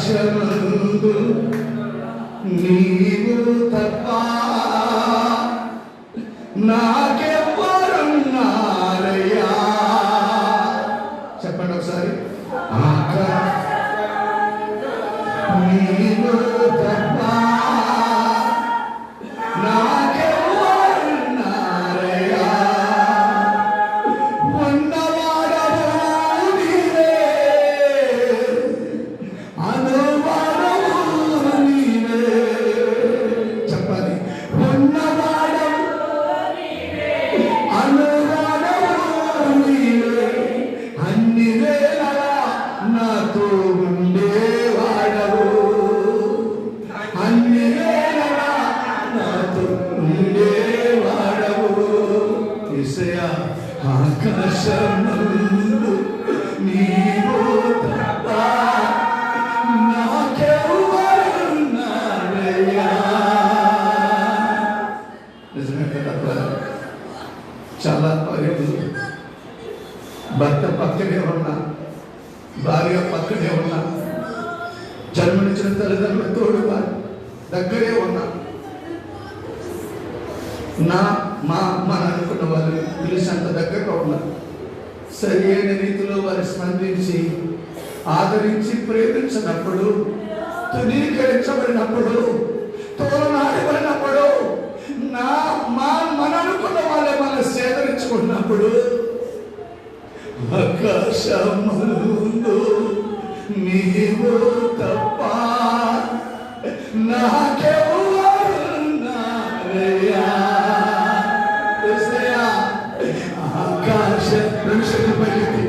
ఆకాశమందు నీవు తప్ప నాకెవ్వరున్నారయ్యా. చెప్పండి ఒకసారి. నీవు తప్ప నాకెవ్వరున్నారయ్యా. ఉన్నవాడవు నీవే, అనువాడవు నీవే. చెప్పాలి. ఉన్నవాడవు అనువాడవు నీవే, అన్ని వేళలా నాతో ఉండేవాడవు, అన్ని వేళలా నాతో ఉండేవాడవు. యేసయ్యా ఆకాశమందు నీవు తప్ప నాకెవ్వరున్నారయ్యా. నిజమే కదా. చాలా పర్యటనలు భర్త పక్కనే ఉన్నా, భార్య పక్కనే ఉన్నా, జన్మనిచ్చిన తల్లిదండ్రులు తోడుగా దగ్గరే ఉన్నా, నా మా అమ్మ అనుకున్న వాళ్ళు పిలిచేంత దగ్గరగా ఉన్నారు. సరి అయిన రీతిలో వారు స్పందించి ఆదరించి ప్రేమించినప్పుడు, తునీకరించబడినప్పుడు, తోలనాడబడినప్పుడు, మన అనుకున్న వాళ్ళే మన సేదరించుకున్నప్పుడు ఆకాశమందు నీవు తప్ప నాకెవ్వరున్నారయ్యా. ఆకాశ నిమిషం పలికి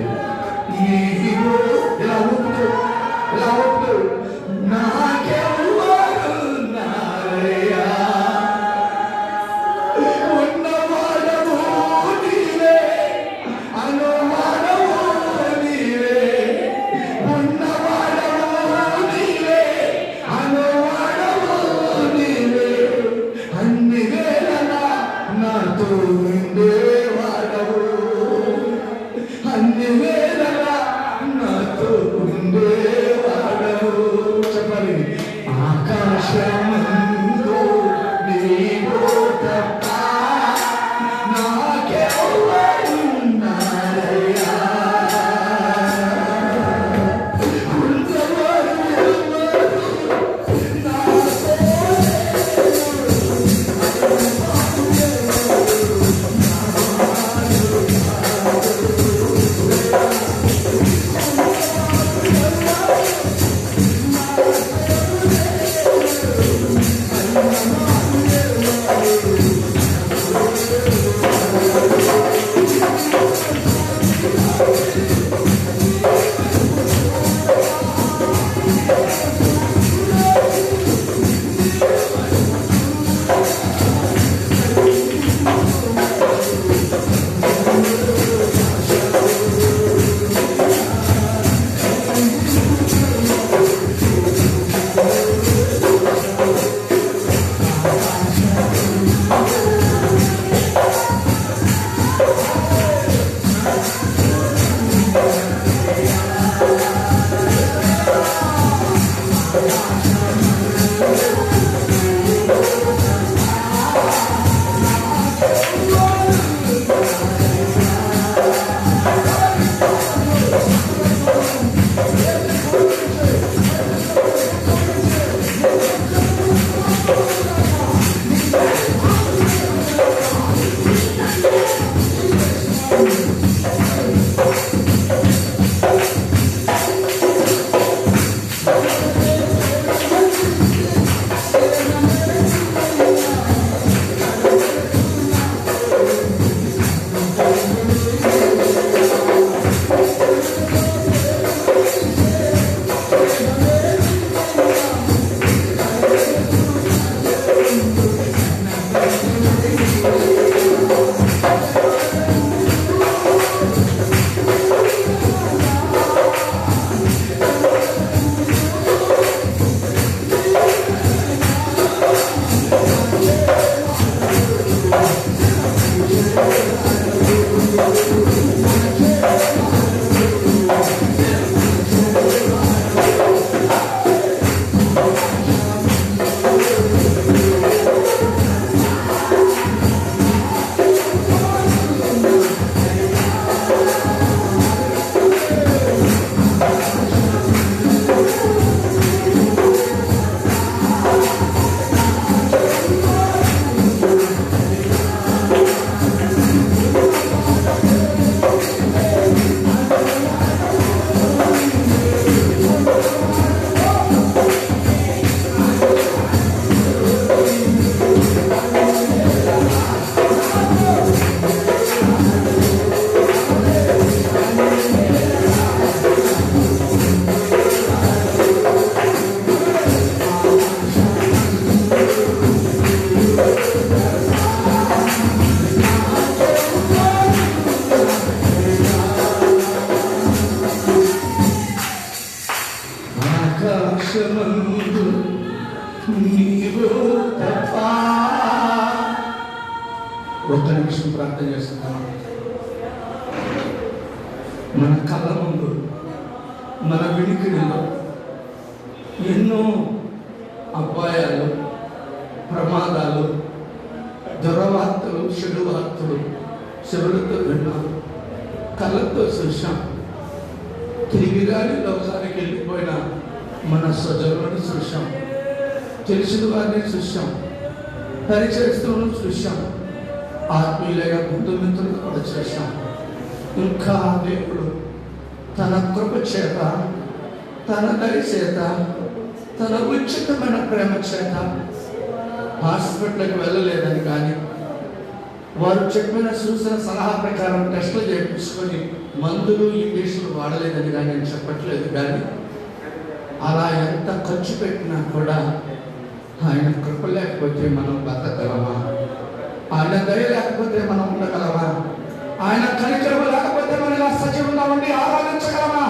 నీవు ఇలా ఊపుతూ ఇలా ఊపుతూ నాకెవ్వరున్నారయ్యా. ఉన్నవాడవు నీవే, అనువాడవు నీవే, ఉన్నవాడవు నీవే, అనువాడవు నీవే, అన్ని వేళలా నాతో ఉండేవాడవు, అన్ని వేళలా నాతో ఉండేవాడవు. చెప్పాలి. ఆకాశమందు నీవు తప్ప నాకెవ్వరున్నారయ్యా. ఉన్నవారు నాతో మోక్షమందు నీవు తప్ప. ఒక్క నిమిషం ప్రార్థన చేస్తున్నాం. మన కళ్ళ ముందు మన వినికిడిలో ఎన్నో అపాయాలు, ప్రమాదాలు, దురవార్తలు, చెడు వార్తలు చెవులతో విన్నాం, కళ్ళతో చూసాం. తిరిగిరాని లోకానికి వెళ్ళిపోయిన మన స్వజనులను చూసాం, తెలిసిన వారిని చూసాం, పరిచయస్తులను చూసాం, ఆత్మీయులైన బంధుమిత్రులను కూడా చూసాం. ఇంకా దేవుడు తన కృప చేత, తన దయ చేత, తన ఉచితమైన ప్రేమ చేత హాస్పిటల్కి వెళ్ళలేదని కానీ, వారు చెప్పిన సూచన సలహా ప్రకారం టెస్టులు చేయించుకొని మందులు ఇంజక్షన్లు వాడలేదని కానీ నేను చెప్పట్లేదు. కానీ అలా ఎంత ఖర్చు పెట్టినా కూడా ఆయన కృప లేకపోతే మనం బతకగలమా? ఆయన దయ లేకపోతే మనం ఉండగలమా? ఆయన కనికరమ లేకపోతే మనం ఇలా సజీవంగా ఉండి ఆరాధించగలమా?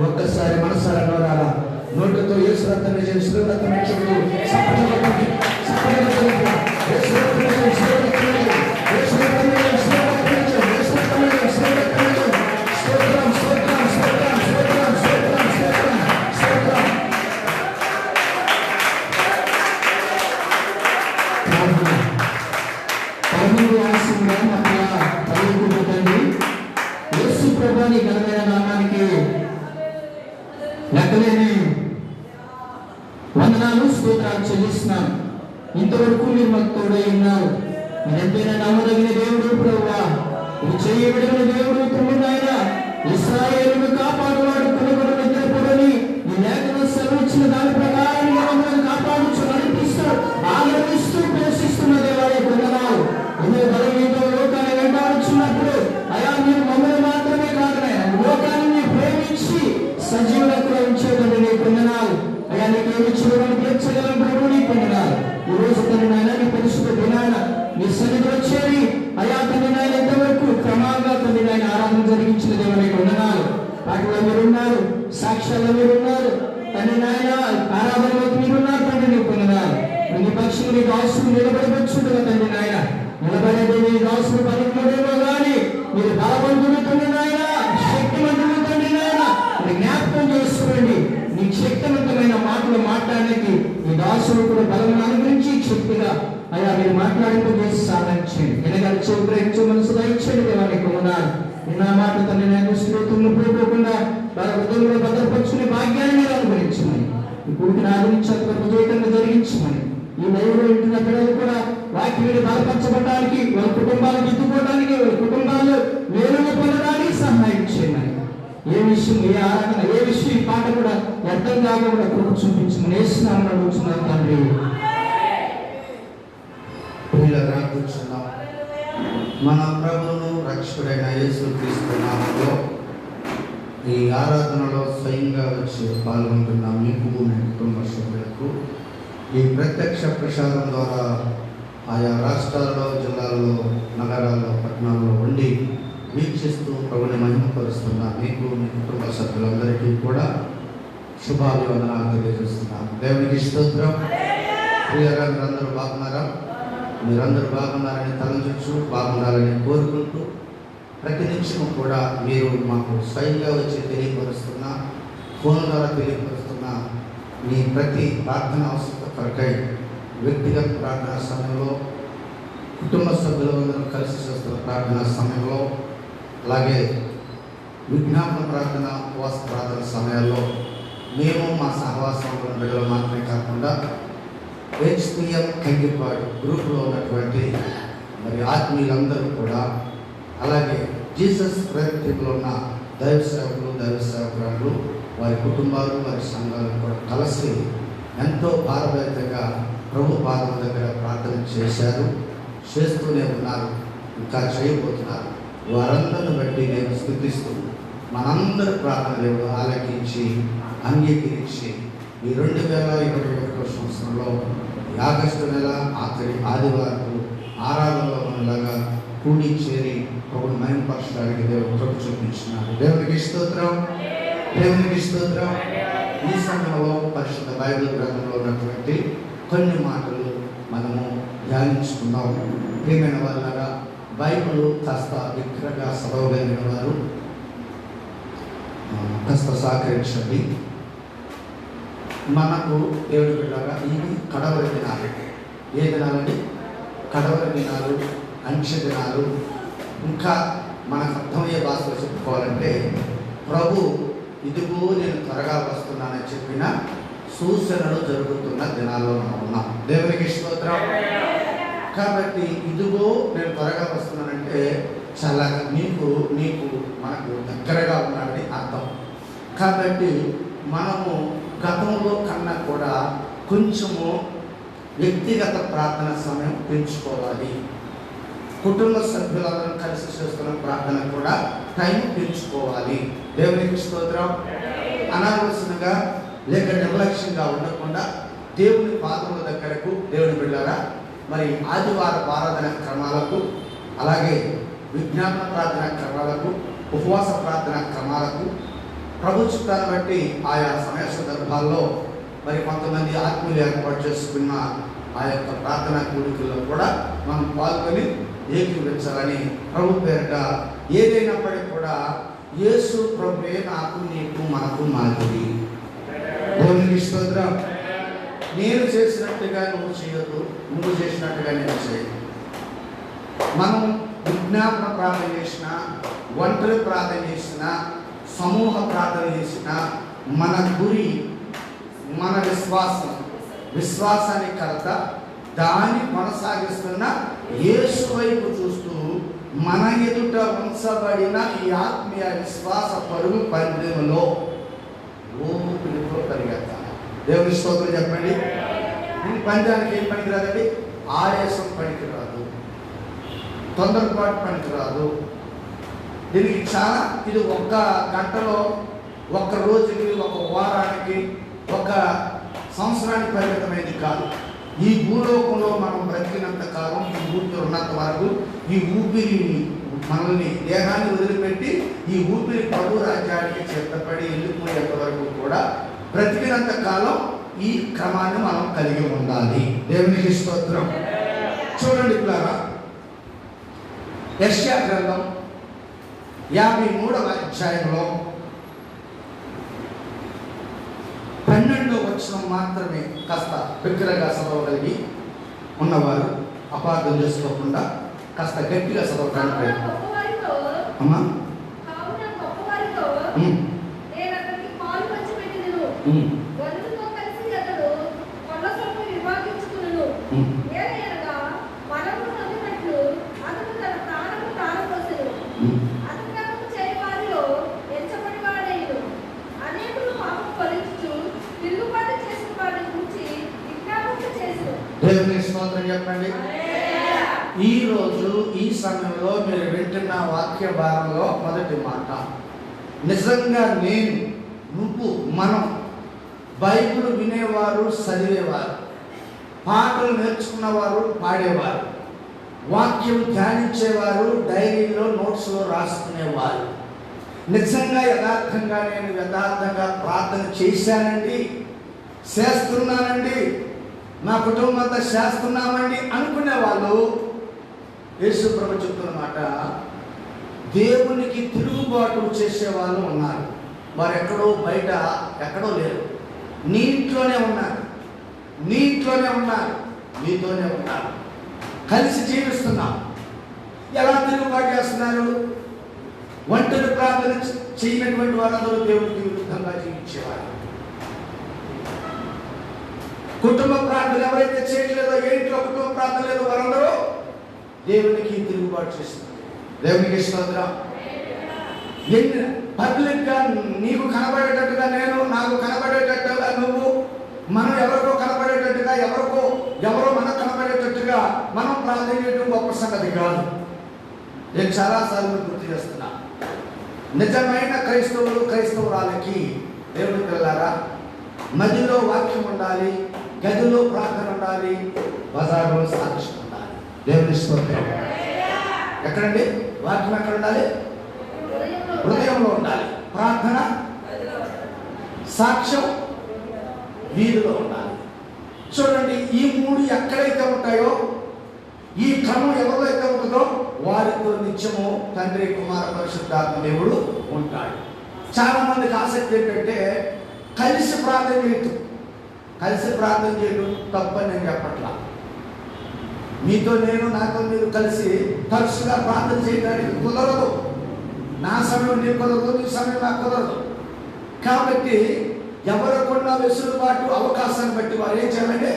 ఒక్కసారి మనసారా నోరాలా నోటితో యేసు రక్తాన్ని చేసి రక్తమే చెబుతూ ప్రభుని ఘనమైన నామానికి లెక్కలేని వందనాలు, స్తోత్రాలు చెల్లిస్తున్నాను. ఇంతవరకు మీరు మాకు తోడై ఉన్నారు. మీరెంతైనా నమ్మదగిన దేవుడు ప్రభువా, మీరు చేయబడిన దేవుడు తండ్రి. నాయన ఇశ్రాయేలును కాపాడువాడు కొనుగోలు నిద్రపోడని ఈ లేఖనం సెలవిచ్చిన దాని ప్రకారం మమ్మల్ని కాపాడుచు నడిపిస్తూ ఆదరిస్తూ పోషిస్తున్న దేవాలయ వందనాలు. ఎందుకు బలహీనతో లోకాన్ని వెంటాడుచున్నప్పుడు అయా మీరు మమ్మల్ని మాత్రమే కాదు లోకాన్ని ప్రేమించి సజీవులకు ఉంచేదండి నీ వందనాలు. అయ్యా నీకు ఏమి చూడని తీర్చగలం ప్రభు నీ వందనాలు. ఈ రోజు తండ్రి నాయన నీ పరిశుద్ధ దినాన నీ సన్నిధి వచ్చేది అయా తండ్రి నాయన ఎంతవరకు క్రమంగా తండ్రి నాయన ఆరాధన జరిగించిన దేవుని వందనాలు. వాటిలో మీరున్నారు, సాక్ష్యాల్లో మీరున్నారు తండ్రి నాయన, ఆరాధనలోకి మీరున్నారు తండ్రి నీ వందనాలు. నీ పక్షులు నీ దాసులు నిలబడవచ్చుండగా తండ్రి నాయన, నిలబడేది నీ దాసులు పలుకులేమో కానీ మీరు బలవంతులు తండ్రి నాయన, శక్తివంతులు తండ్రి నాయన, జ్ఞాపకం చేసుకోండి. నీ శక్తివంతమైన మాటలు మాట్లాడడానికి ఈ దాసులు కూడా బలం అనుగురించి శక్తిగా అయ్యా మీరు మాట్లాడింపజేసి సాధించండి. ఎనగాలి గ్రహించు మనసు దయచేయండి దేవానికి ఉన్నారు. నా మాట తండ్రి నేను శ్రోతులను పోకుండా వాళ్ళ హృదయంలో భద్రపరుచుకునే భాగ్యాన్ని మీరు అనుభవించమని, ఇప్పుడు నా గురించి విజయకంగా జరిగించమని, ఈ దైవంలో ఉంటున్న పిల్లలు కూడా వాక్యాన్ని బలపరచబడడానికి, వాళ్ళ కుటుంబాలు దిద్దుకోవడానికి, వాళ్ళ కుటుంబాలు మేలుగా పొందడానికి సహాయం చేయమని, ఏ విషయం ఏ ఆరాధన ఏ విషయం ఈ పాట కూడా వ్యర్థం కాకుండా కృప చూపించమని వేస్తున్నామని అడుగుతున్నాను తండ్రి. కూర్చున్నాం. మన ప్రభువును రక్షకుడైన యేసుక్రీస్తు నామములో ఈ ఆరాధనలో స్వయంగా వచ్చి పాల్గొంటున్న మీకు, మీ కుటుంబ సభ్యులకు ఈ ప్రత్యక్ష ప్రసారం ద్వారా ఆయా రాష్ట్రాల్లో, జిల్లాల్లో, నగరాల్లో, పట్టణాల్లో ఉండి వీక్షిస్తూ ప్రభుని మహిమపరుస్తున్న మీకు, మీ కుటుంబ సభ్యులందరికీ కూడా శుభాభివందనాలు తెలియజేస్తున్నాను. దేవునికి స్తోత్రం. ప్రియరా, మీరందరూ బాగున్నారా? మీరందరూ బాగున్నారని తలంచు, బాగుండాలని కోరుకుంటూ ప్రతి నిమిషం కూడా మీరు మాకు స్వయంగా వచ్చి తెలియపరుస్తున్న, ఫోన్ ద్వారా తెలియపరుస్తున్న మీ ప్రతి ప్రార్థన అవసరం కొరకై వ్యక్తిగత ప్రార్థన సమయంలో, కుటుంబ సభ్యులందరూ కలిసి చేస్తున్న ప్రార్థన సమయంలో, అలాగే విజ్ఞాపన ప్రార్థన, ఉపవాస ప్రార్థన సమయాల్లో మేము మా సహవాసంలో బిడ్డలు మాత్రమే కాకుండా HPM కంకిపాడు గ్రూప్లో ఉన్నటువంటి మరి ఆత్మీయులందరూ కూడా, అలాగే జీసస్ ప్రయత్నంలో ఉన్న దైవ సేవకులు, దైవ సేవకురాలు, వారి కుటుంబాలు, వారి సంఘాలు కూడా కలిసి ఎంతో భారభరితంగా ప్రభు పాదం దగ్గర ప్రార్థన చేశారు, చేస్తూనే ఉన్నారు, ఇంకా చేయబోతున్నారు. వారందరిని బట్టి నేను స్తుతిస్తూ మనందరి ప్రార్థన దేవుడు ఆలకించి అంగీకరించి ఈ 2021 సంవత్సరంలో ఆగస్టు నెల ఆఖరి ఆదివారం ఆరాధనలో మనలాగా కూడి చేరి ప్రభుని మహిమపరచడానికి దేవుడు కృప చూపించినారు. దేవునికి స్తోత్రం, దేవునికి స్తోత్రం. ఈ సమయంలో పరిశుద్ధ బైబిల్ గ్రంథంలో ఉన్నటువంటి కొన్ని మాటలు మనము ధ్యానించుకుందాం. ప్రియమైన వాళ్ళగా బైబిల్ కాస్త విగ్రహంగా చదవగలిగిన వారు కాస్త సహకరించండి. మనకు దేవుడి బిడ్డగా ఇవి కడవరి దినాలు. ఏ దినాలండి? కడవరి దినాలు, అంచె దినాలు. ఇంకా మనకు అర్థమయ్యే భాషలో చెప్పుకోవాలంటే ప్రభు ఇదిగో నేను త్వరగా వస్తున్నానని చెప్పిన సూచనలు జరుగుతున్న దినాల్లో మనం ఉన్నాం. దేవునికి స్తోత్రం. కాబట్టి ఇదిగో నేను త్వరగా వస్తున్నానంటే చాలా నీకు మనకు దగ్గరగా ఉన్నాడని అర్థం. కాబట్టి మనము గతంలో కన్నా కూడా కొంచెము వ్యక్తిగత ప్రార్థన సమయం పెంచుకోవాలి. కుటుంబ సభ్యులందరం కలిసి చేస్తున్న ప్రార్థన కూడా టైం పెంచుకోవాలి. దేవునికి స్తోత్రం. అనాలోచనగా లేక నిర్లక్ష్యంగా ఉండకుండా దేవుని పాదముల దగ్గరకు దేవుని బిడ్డారా మరి ఆదివార ఆరాధన క్రమాలకు, అలాగే విజ్ఞాపన ప్రార్థన క్రమాలకు, ఉపవాస ప్రార్థన క్రమాలకు ప్రభు చిత్తాన్ని బట్టి ఆయా సమయ సందర్భాల్లో మరి కొంతమంది ఆత్మీయులు ఏర్పాటు చేసుకున్న ఆ యొక్క ప్రార్థనా కూడికల్లో కూడా మనం పాల్గొని ఏకీవించాలని ప్రభు పేరిట ఏదైనప్పటికీ కూడా యేసు ప్రభువే నాకు నీకు మనకు మాదిరి. దేవునికి స్తోత్రం. నేను చేసినట్టుగా నువ్వు చేయొద్దు, నువ్వు చేసినట్టుగా నేను చేయను. మనం విజ్ఞాపన ప్రార్థన చేసిన, ఒంటరి ప్రార్థన చేసిన, సమూహ ప్రార్థన చేసిన మన గురి మన విశ్వాసానికి కర్త, దాన్ని కొనసాగిస్తున్న యేసు వైపు చూస్తూ మన ఎదుట ఉంచబడిన ఈ ఆత్మీయ విశ్వాస పరుగు పందెంలో ఓపికతో పరిగెత్తాలి. దేవుని స్తోత్రం చెప్పండి. ఈ పందానికి ఏం పనికిరాదండి? ఆయాసం పనికిరాదు, తొందరపాటు పనికిరాదు. దీనికి చాలా ఇది ఒక్క గంటలో, ఒక్క రోజుకి, ఒక వారానికి, ఒక సంవత్సరానికి పరిమితమైనది కాదు. ఈ భూలోకంలో మనం బ్రతికినంత కాలం, ఈ ఊపిరి ఉన్నంత వరకు, ఈ ఊపిరి మనల్ని దేహాన్ని వదిలిపెట్టి ఈ ఊపిరి ప్రభు రాజ్యానికి చేతపడి వెళ్ళిపోయేంత వరకు కూడా బ్రతికినంత కాలం ఈ క్రమాన్ని మనం కలిగి ఉండాలి. దేవునికి స్తోత్రం. చూడండి పిల్లరా, యెషయా గ్రంథం 53వ అధ్యాయంలో 12వ వచనం మాత్రమే కాస్త బిగ్గరగా చదవగలిగి ఉన్నవారు అపార్థం చేసుకోకుండా కాస్త గట్టిగా చదవడానికి ప్రయత్నం. అమ్మా దేవుని స్తోత్రం చెప్పండి. ఈ రోజు ఈ సమయంలో మీరు వింటున్న వాక్య భారంలో మొదటి మాట, నిజంగా నేను, నువ్వు, మనం బైబిల్ వినేవారు, చదివేవారు, పాటలు నేర్చుకున్నవారు, పాడేవారు, వాక్యం ధ్యానించేవారు, డైరీలో నోట్స్లో రాసుకునేవారు, నిజంగా యథార్థంగా ప్రార్థన చేశానండి, చేస్తున్నానండి, నా కుటుంబం అంతా చేస్తున్నామండి అనుకునే వాళ్ళు యేసు ప్రభు చెప్తున్నమాట, దేవునికి తిరుగుబాటు చేసేవాళ్ళు ఉన్నారు. వారు ఎక్కడో బయట ఎక్కడో లేరు, నీ ఇంట్లోనే ఉన్నారు, నీతోనే ఉన్నారు, కలిసి జీవిస్తున్నాం. ఎలా తిరుగుబాటు చేస్తున్నారు? ఒంటరి ప్రార్థన చేయనటువంటి వాళ్ళందరూ దేవుడికి విరుద్ధంగా జీవించేవారు. కుటుంబ ప్రార్థన ఎవరైతే చేయట్లేదో, ఏ ఇంట్లో కుటుంబ ప్రార్థన లేదో వారందరూ దేవునికి తిరుగుబాటు చేస్తున్నారు. దేవునికి స్తోత్రం. పబ్లిక్గా నీకు కనబడేటట్టుగా నేను, నాకు కనబడేటట్టుగా నువ్వు, మనం ఎవరికో కనబడేటట్టుగా ఎవరో మనకు కనబడేటట్టుగా మనం ప్రార్థన చేయడం గొప్ప సంగతి కాదు. నేను చాలాసార్లు గుర్తు చేస్తున్నా, నిజమైన క్రైస్తవురాలకి దేవుడి పిల్లారా మధ్యలో వాక్యం ఉండాలి, గదిలో ప్రార్థన ఉండాలి, బజార్లో సాక్ష్యం ఉండాలి. దేవుని స్తోత్రం. ఎక్కడండి వాక్యం? ఎక్కడ ఉండాలి? హృదయంలో ఉండాలి. ప్రార్థన, సాక్ష్యం వీధిలో ఉండాలి. చూడండి, ఈ మూడు ఎక్కడైతే ఉంటాయో, ఈ క్రమం ఎవరైతే ఉంటుందో వారితో నిత్యము తండ్రి, కుమార, పరిశుద్ధాత్మ దేవుడు ఉంటాడు. చాలా మందికి ఆసక్తి ఏంటంటే కలిసి ప్రార్థన చేయటం. కలిసి ప్రార్థన చేయడం తప్పని నేను చెప్పట్లా. మీతో నేను, నాతో మీరు కలిసి తరచుగా ప్రార్థన చేయడానికి కుదరదు. నా సమయం నీ కుదరదు, నీ సమయం నాకు కుదరదు. కాబట్టి ఎవరికున్న వెసులుబాటు, అవకాశాన్ని బట్టి వారు ఏం చేయాలంటే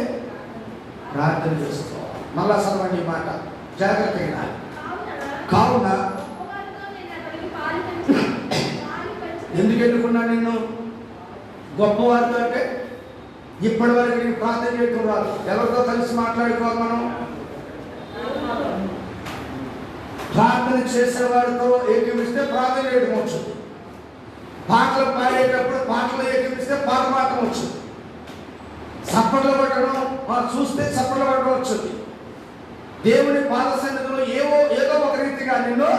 ప్రార్థన చేసుకోవాలి. మళ్ళా చదవండి ఈ మాట, జాగ్రత్తగా. కావున ఎందుకు ఎన్నుకున్నా నిన్ను గొప్పవారితో అంటే ఇప్పటి వరకు నేను ప్రార్థన చేయడం రాదు. ఎవరితో కలిసి మాట్లాడుకోవాలి మనం? ప్రార్థన చేసేవాడితో ఏకీవిస్తే ప్రార్థన చేయడం వచ్చింది. పాటలు పాడేటప్పుడు పాటలు ఏకీవిస్తే పాట పాడటం వచ్చింది. చప్పట్లు కొట్టడం చూస్తే చప్పట్లు కొట్టడం వచ్చింది. దేవుని పాద సన్నిధిలో ఏదో ఒక రీతిగా నిన్ను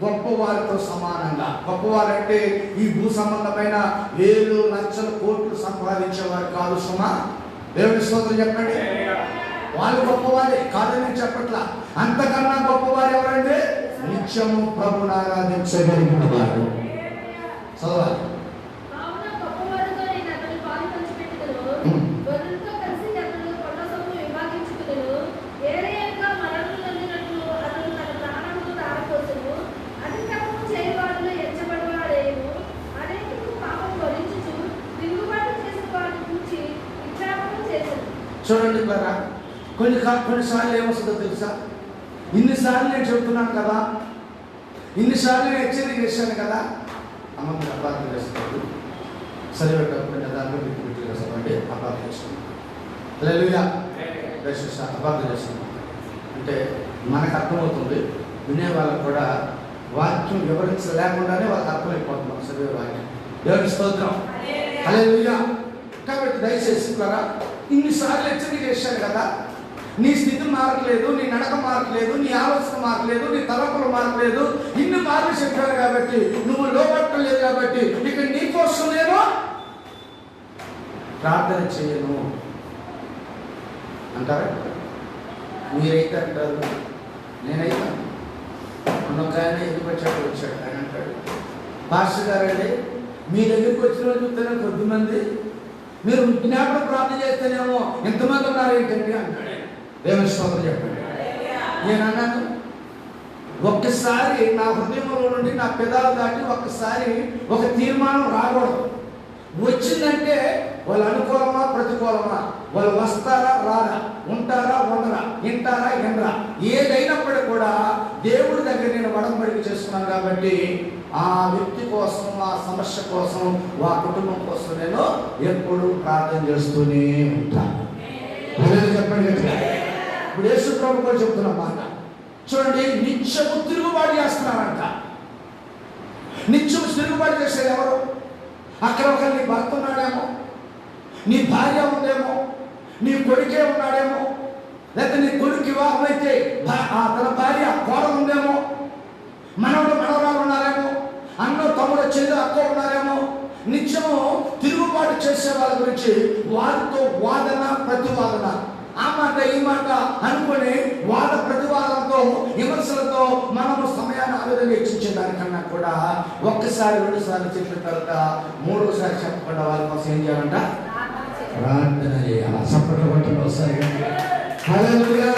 గొప్పవారితో సమానంగా, గొప్పవారంటే ఈ భూ సంబంధమైన వేలు లక్షల కోట్లు సంపాదించేవారు కాదు సుమా. దేవుని స్తోత్రం చెప్పండి. వాళ్ళు గొప్పవారే కాదని చెప్పట్లా. అంతకన్నా గొప్పవారు ఎవరంటే నిత్యము ప్రభుని ఆరాధించగలిగిన వారు. చదవాలి. చూడండి కదా, కొన్నిసార్లు ఏమొస్తుందో తెలుసా? ఇన్నిసార్లు నేను చెబుతున్నాను కదా, ఇన్నిసార్లు నేను హెచ్చరిక చేశాను కదా, అమ్మ మీరు అపార్థం చేస్తున్నారు. చదివేటప్పుడు నేను దాంట్లో బిట్టు చేస్తామంటే అపార్థం చేస్తున్నాను. హల్లెలూయా. అపార్థం చేస్తున్నాను అంటే మనకు అర్థమవుతుంది, వినే వాళ్ళకు కూడా వాక్యం వివరించలేకుండానే వాళ్ళకి అర్థమైపోతుంది చదివే వాక్యం. దేవుని స్తోత్రం. హల్లెలూయా. కాబట్టి దయచేసి ద్వారా ఇన్నిసార్లు హెచ్చరిక చేశాను కదా, నీ స్థితి మారట్లేదు, నీ నడక మారట్లేదు, నీ ఆలోచన మారట్లేదు, నీ తలపులు మారట్లేదు, ఇన్ని మార్లు చెప్పాను కాబట్టి నువ్వు లోపట్టలేదు కాబట్టి ఇక నీ కోసం నేను ప్రార్థన చేయను అంటారా? మీరైతే అంటారు, నేనైతే ఒక ఆయన ఎందుకు వచ్చాడు ఆయన అంటాడు, పాస్టర్ గారండి మీ దగ్గరికి వచ్చిన రోజు చూస్తేనే కొద్దిమంది, మీరు జ్ఞాపకం ప్రార్థన చేస్తేనేమో ఎంతమంది ఉన్నారు ఏంటంటే అంటాడు. దేవుని స్తోత్రం చెప్పండి. నేను అన్నాను, ఒక్కసారి నా హృదయంలో నుండి నా పెదాలు దాటి ఒక్కసారి ఒక తీర్మానం రాకూడదు. వచ్చిందంటే వాళ్ళు అనుకూలమా ప్రతికూలమా, వాళ్ళు వస్తారా రారా, ఉంటారా ఉండరా, వింటారా వినరా, ఏదైనప్పటికీ కూడా దేవుడి దగ్గర నేను వడంబడిక చేస్తున్నాను కాబట్టి ఆ వ్యక్తి కోసం, ఆ సమస్య కోసం, ఆ కుటుంబం కోసం నేను ఎప్పుడు ప్రార్థన చేస్తూనే ఉంటాను. చెప్పండి. ఇప్పుడు యేసు ప్రభు కూడా చెప్తున్న మాట చూడండి, నిత్యము తిరుగుబాటు చేస్తున్నారంట. నిత్యము తిరుగుబాటు చేసేది ఎవరు? అక్కడ ఒక నీ భర్త ఉన్నాడేమో, నీ భార్య ఉందేమో, నీ కొడుకే ఉన్నాడేమో, లేకపోతే నీ కొడుకు వివాహం అయితే తన భార్య కోడలు ఉందేమో, మనవడు మనవరాలు ఉన్నారేమో, అన్న తమ్ముడు చెల్లి అక్క ఉన్నారేమో. నిత్యము తిరుగుబాటు చేసే వాళ్ళ గురించి వారితో వాదన ప్రతివాదన, ఆ మాట ఈ మాట అనుకుని వాద ప్రతివాదంతో విమర్శలతో మనము సమయాన్ని ఆవేదన హెచ్చించేదానికన్నా కూడా ఒక్కసారి 2 సార్లు చెప్పిన తర్వాత 3వసారి చెప్పకుండా వాళ్ళ కోసం ఏం చేయాలంట? ప్రార్థన చేయాలి. సపోర్ట్ కొట్టండి ఒకసారి. హల్లెలూయా.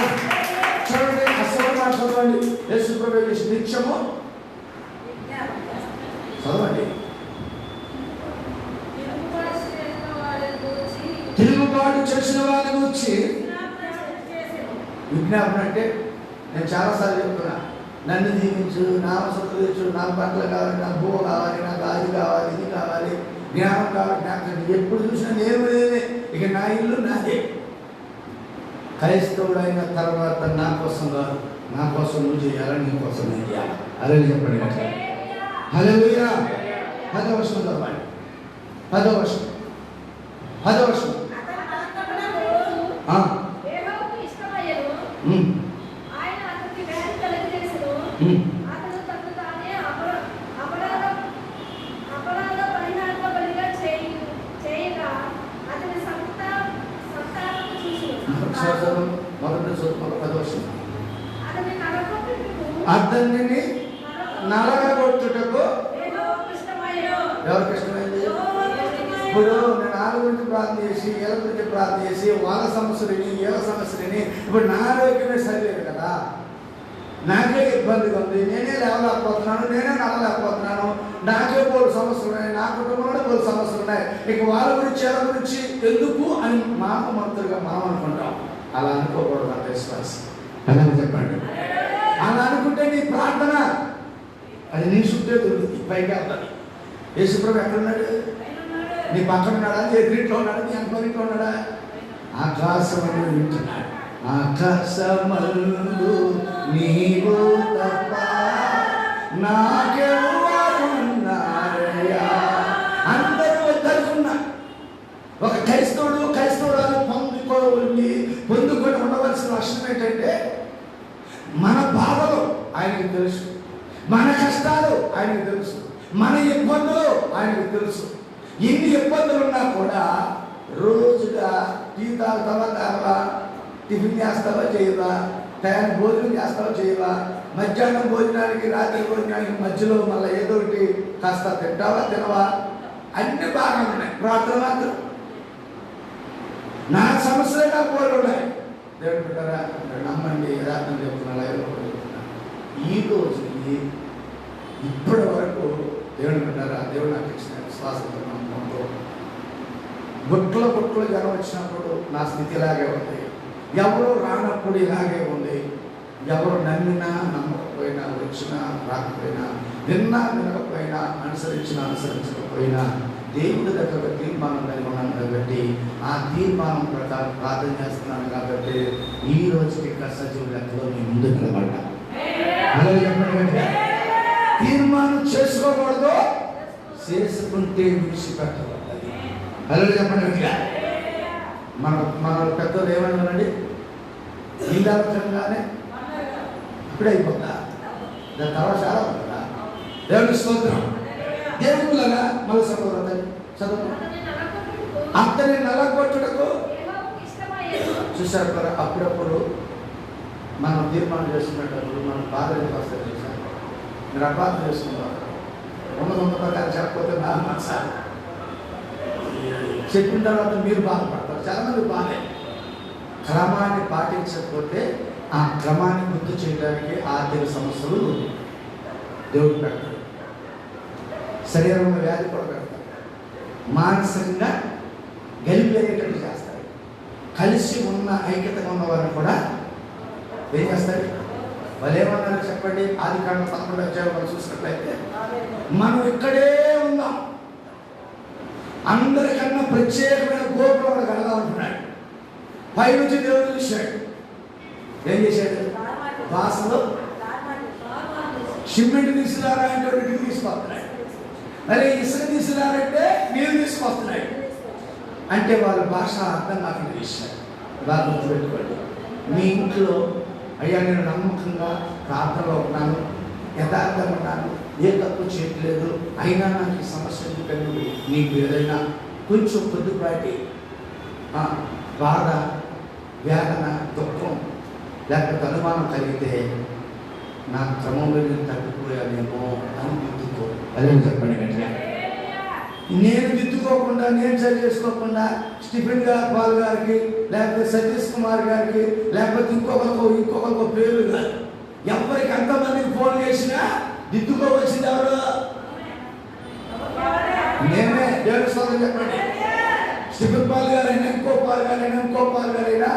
చూడండి, అసలు మాట చదవండి. యేసు ప్రభువు చేసిన నిత్యము చదవండి. తిరుగుబాటు చేసిన వాళ్ళ గురించి విజ్ఞాపన అంటే నేను చాలాసార్లు చెప్తున్నా, నన్ను దీవించు, నా అవసరం తెచ్చు, నాకు బట్టలు కావాలి, నాకు భూ కావాలి, నాకు అది కావాలి, ఇది కావాలి, జ్ఞానం కావాలి, జ్ఞాపకం. ఎప్పుడు చూసినా నేను ఇక నా ఇల్లు నాదే. క్రైస్తవుడు అయిన తర్వాత నా కోసం కాదు, నా కోసం నువ్వు చేయాలి, నీ కోసం నేను చేయాలి. అదే చెప్పండి. హల్లెలూయా. 10వ వచనం చదవండి. 10వ వచనం. ఆయన అతనికి వ్యాధి కలుగజేసెను. అతను తనను తానే అపరాధ పరిహార బలిగా చేయగా అతని సంతానం మొదటి చదువు 10వ వచనం. అతని నరకొట్టుటకు అతనిని నలగగొట్టుటకు ఎవరికి ఇష్టమైంది? ఇప్పుడు నేను వాళ్ళ గురించి ప్రార్థన చేసి వీళ్ళ గురించి ప్రార్థన చేసి వాళ్ళ సమస్యలని వీళ్ళ సమస్యలని ఇప్పుడు నా ఆరోగ్యమే సరిలేదు కదా, నాకే ఇబ్బందిగా ఉంది, నేనే లేవలేకపోతున్నాను, నేనే నడవలేకపోతున్నాను, నాకే బోలు సమస్యలు ఉన్నాయి, నా కుటుంబంలో బోలు సమస్యలు ఉన్నాయి, ఇక వాళ్ళ గురించి వీళ్ళ గురించి ఎందుకు అని మానవంతులుగా మనం అనుకుంటాం. అలా అనుకోకూడదు అంత విశ్వాసం. అలాగే చెప్పండి. అలా అనుకుంటే నీ ప్రార్థన అది నీ చుట్టే దొరుకుతుంది, పైకి వెళ్తాను. యేసుప్రభు ఎక్కడున్నాడు? నీ పక్కన ఉన్నాడా? నీ ఎదురింట్లో ఉన్నాడా? నీ అనుకోనింట్లో ఉన్నాడా? ఆకాశమందు వింటున్నాడు. ఆకాశమందు నీవు తప్ప నాకెవరున్నారయ్యా. అందరూ వద్దనుకున్నారు. ఒక క్రైస్తవుడు పొందుకొని ఉండవలసిన లక్షణం ఏంటంటే మన బాధలు ఆయనకు తెలుసు, మన కష్టాలు ఆయనకు తెలుసు, మన ఇబ్బందులు ఆయనకు తెలుసు. ఎన్ని ఇబ్బందులు ఉన్నా కూడా రోజుగా టీ తాగుతావా తాగవా, టిఫిన్ చేస్తావా చేయవా, టైం భోజనం చేస్తావా చేయవా, మధ్యాహ్నం భోజనానికి రాత్రి భోజనానికి మధ్యలో మళ్ళీ ఏదో ఒకటి కాస్త తింటావా తినవా, అన్ని బాగా ఉన్నాయి. ప్రార్థన మాత్రం నా సమస్యలే నాకు పోలు ఉన్నాయి. దేవుడు పెట్టారా నమ్మండి, యథార్థం చెప్తున్నా, ఈ రోజుకి ఇప్పటి వరకు దేవుడు పెట్టారా దేవుడు నాకు ఇచ్చిన విశ్వాసంతో నమ్మకంతో గుట్లు జనం వచ్చినప్పుడు నా స్థితి ఇలాగే ఉంది, ఎవరు రానప్పుడు ఇలాగే ఉంది, ఎవరు నమ్మినా నమ్మకపోయినా వచ్చినా రాకపోయినా విన్నా వినకపోయినా అనుసరించకపోయినా దేవుడి దగ్గర తీర్మానం కలిగి ఉన్నాను కాబట్టి ఆ తీర్మానం ప్రకారం ప్రార్థన చేస్తున్నాను కాబట్టి ఈ రోజుకి సజీవ లెక్కలో నేను ముందు నిలబడ్డా. తీర్మానం చేసుకోకూడదు, చేసుకుంటే విడిచిపెట్టబడ్డది. అలా చెప్పండి. మన పెద్దలు ఏమన్నారండి? ఇందాకంగానే ఇప్పుడే అయిపోతా, దాని తర్వాత చాలా ఉంటుందా? దేవుడి స్తోత్రం. దేవుళ్ళగా మన సహోదరు చదువు. అతని నలగొట్టుటకు చూశారు కదా. అప్పుడప్పుడు మనం తీర్మానం చేసుకునేటప్పుడు మనం బాధలు వస్తారు. చూసారు మీరు అపార్థం చేసుకుంటారు. ప్రకారం చెప్పకపోతే నా మనసారి చెప్పిన తర్వాత మీరు బాధపడతారు. చాలామంది బాధే. క్రమాన్ని పాటించకపోతే ఆ క్రమాన్ని గుర్తు చేయడానికి ఆర్థిక సమస్యలు దేవుడు పెడతాడు. శరీరంలో వ్యాధి కూడా పెడతాడు. మానసికంగా గెలిపేటట్టు చేస్తాడు. కలిసి ఉన్న ఐక్యతగా ఉన్న వారిని కూడా ఏం చేస్తాడు? వాళ్ళు ఏమన్నారో చెప్పండి. ఆదికాండం 11వ అధ్యాయంలో చూసినట్లయితే మనం ఇక్కడే ఉందాం, అందరికన్నా ప్రత్యేకమైన గోపురం కడదాం అంటున్నాడు. పైనుంచి దేవుడు చూశాడు. ఏం చేశాడు? భాషలో సిమెంట్ తీసుకురారా అంటే ఇంటికి తీసుకొస్తున్నాడు. అరే ఇసుక తీసుకురారంటే నీరు తీసుకొస్తున్నాడు. అంటే వాళ్ళ భాష అర్థం కాకుండా చేశాడు. బాగా గుర్తుపెట్టుకోండి. మీ ఇంట్లో అయ్యా నేను నమ్మకంగా ప్రార్థనలో ఉన్నాను, యథార్థంగా ఉన్నాను, ఏ తప్పు చేయట్లేదు, అయినా నాకు ఈ సమస్య ఎందుకని నీకు ఏదైనా కొంచెం కొద్దిపాటి బాధ, వేదన, దుఃఖం లేకపోతే అనుమానం కలిగితే నా క్రమంలో నేను తగ్గిపోయానేమో అని దిద్దుకో. అదే చెప్పండి. నేను దిద్దుకోకుండా, నేను సరి చేసుకోకుండా స్టీఫెన్ పాల్ గారికి లేకపోతే సతీష్ కుమార్ గారికి లేకపోతే ఇంకొకరికో పేరు కాదు, ఎవరికి ఎంతమందికి ఫోన్ చేసినా దిద్దుకోవలసింది ఎవరు? నేనే. దేవుని స్తోత్రం చెప్పండి. స్టీఫెన్ పాల్ గారైనా ఇంకో పాల్ గారైనా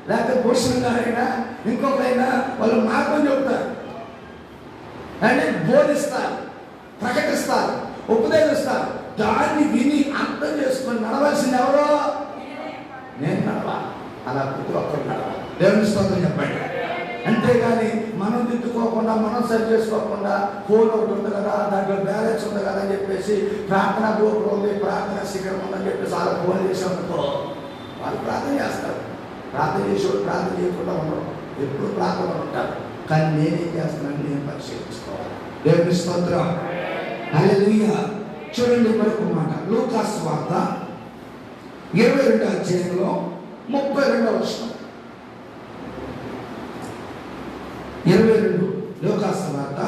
లేకపోతే భూషణ్ గారైనా ఇంకొకరైనా వాళ్ళు మార్గం చెబుతారు అంటే బోధిస్తారు, ప్రకటిస్తారు, ఉపదేశిస్తారు. దాన్ని విని అర్థం చేసుకొని నడవలసింది ఎవరో? నేను నడవాలి. అలా ప్రతి ఒక్కరు నడవాలి. దేవుని స్తోత్రం చెప్పండి. అంతేగాని మనం దిద్దుకోకుండా, మనం సరి చేసుకోకుండా ఫోన్ ఒకటి ఉంది కదా, దాంట్లో బ్యాలెన్స్ ఉంది కదా అని చెప్పేసి ప్రార్థన గోపురం ఉంది, ప్రార్థన శిఖరం ఉందని చెప్పేసి అలా ఫోన్ చేసామనుకో వాళ్ళు ప్రార్థన చేస్తారు. ప్రార్థన చేసేవాడు ప్రార్థన చేయకుండా ఉండరు, ఎప్పుడు ప్రార్థన ఉంటారు. కానీ నేనేం చేస్తున్నాను, నేను పరిశీలించుకోవాలి. దేవుని స్తోత్రం. హల్లెలూయా. చూడండి మరొక మాట. లూకా సువార్త 22వ అధ్యాయంలో 32వ వచనం. 22 లోకాసు వార్త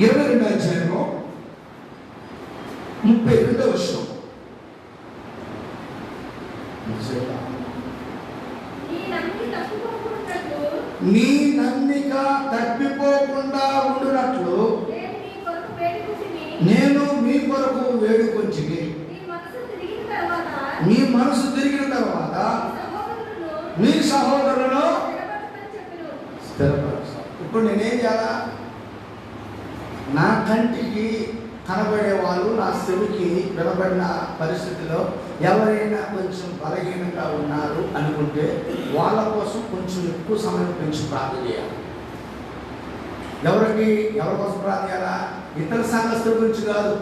22వ అధ్యాయంలో 32వ వచనం. నీ నమ్మిక తప్పిపోకుండా ఉండునట్లు నేను నీ కొరకు వేడుకుంటుని. నేను మీ కొరకు వేడుకొంచి నీ మనసు తిరిగిన మీ మనసు తిరిగిన తర్వాత తర్వాత నీ మీ సహోదరులను స్థిరపరచమని చెప్పెను. స్థిరపరచాలి. ఇప్పుడు నేనేం చేయాలా? నా కంటికి కనబడే వాళ్ళు, నా చెవికి వినబడిన పరిస్థితిలో ఎవరైనా కొంచెం బలహీనంగా ఉన్నారు అనుకుంటే వాళ్ళ కోసం కొంచెం ఎక్కువ సమయం పెంచి ప్రార్థన చేయాలి. ఎవరి కోసం ప్రార్థన చేయాలా? ఇతర సంఘస్థుల గురించి కాదు.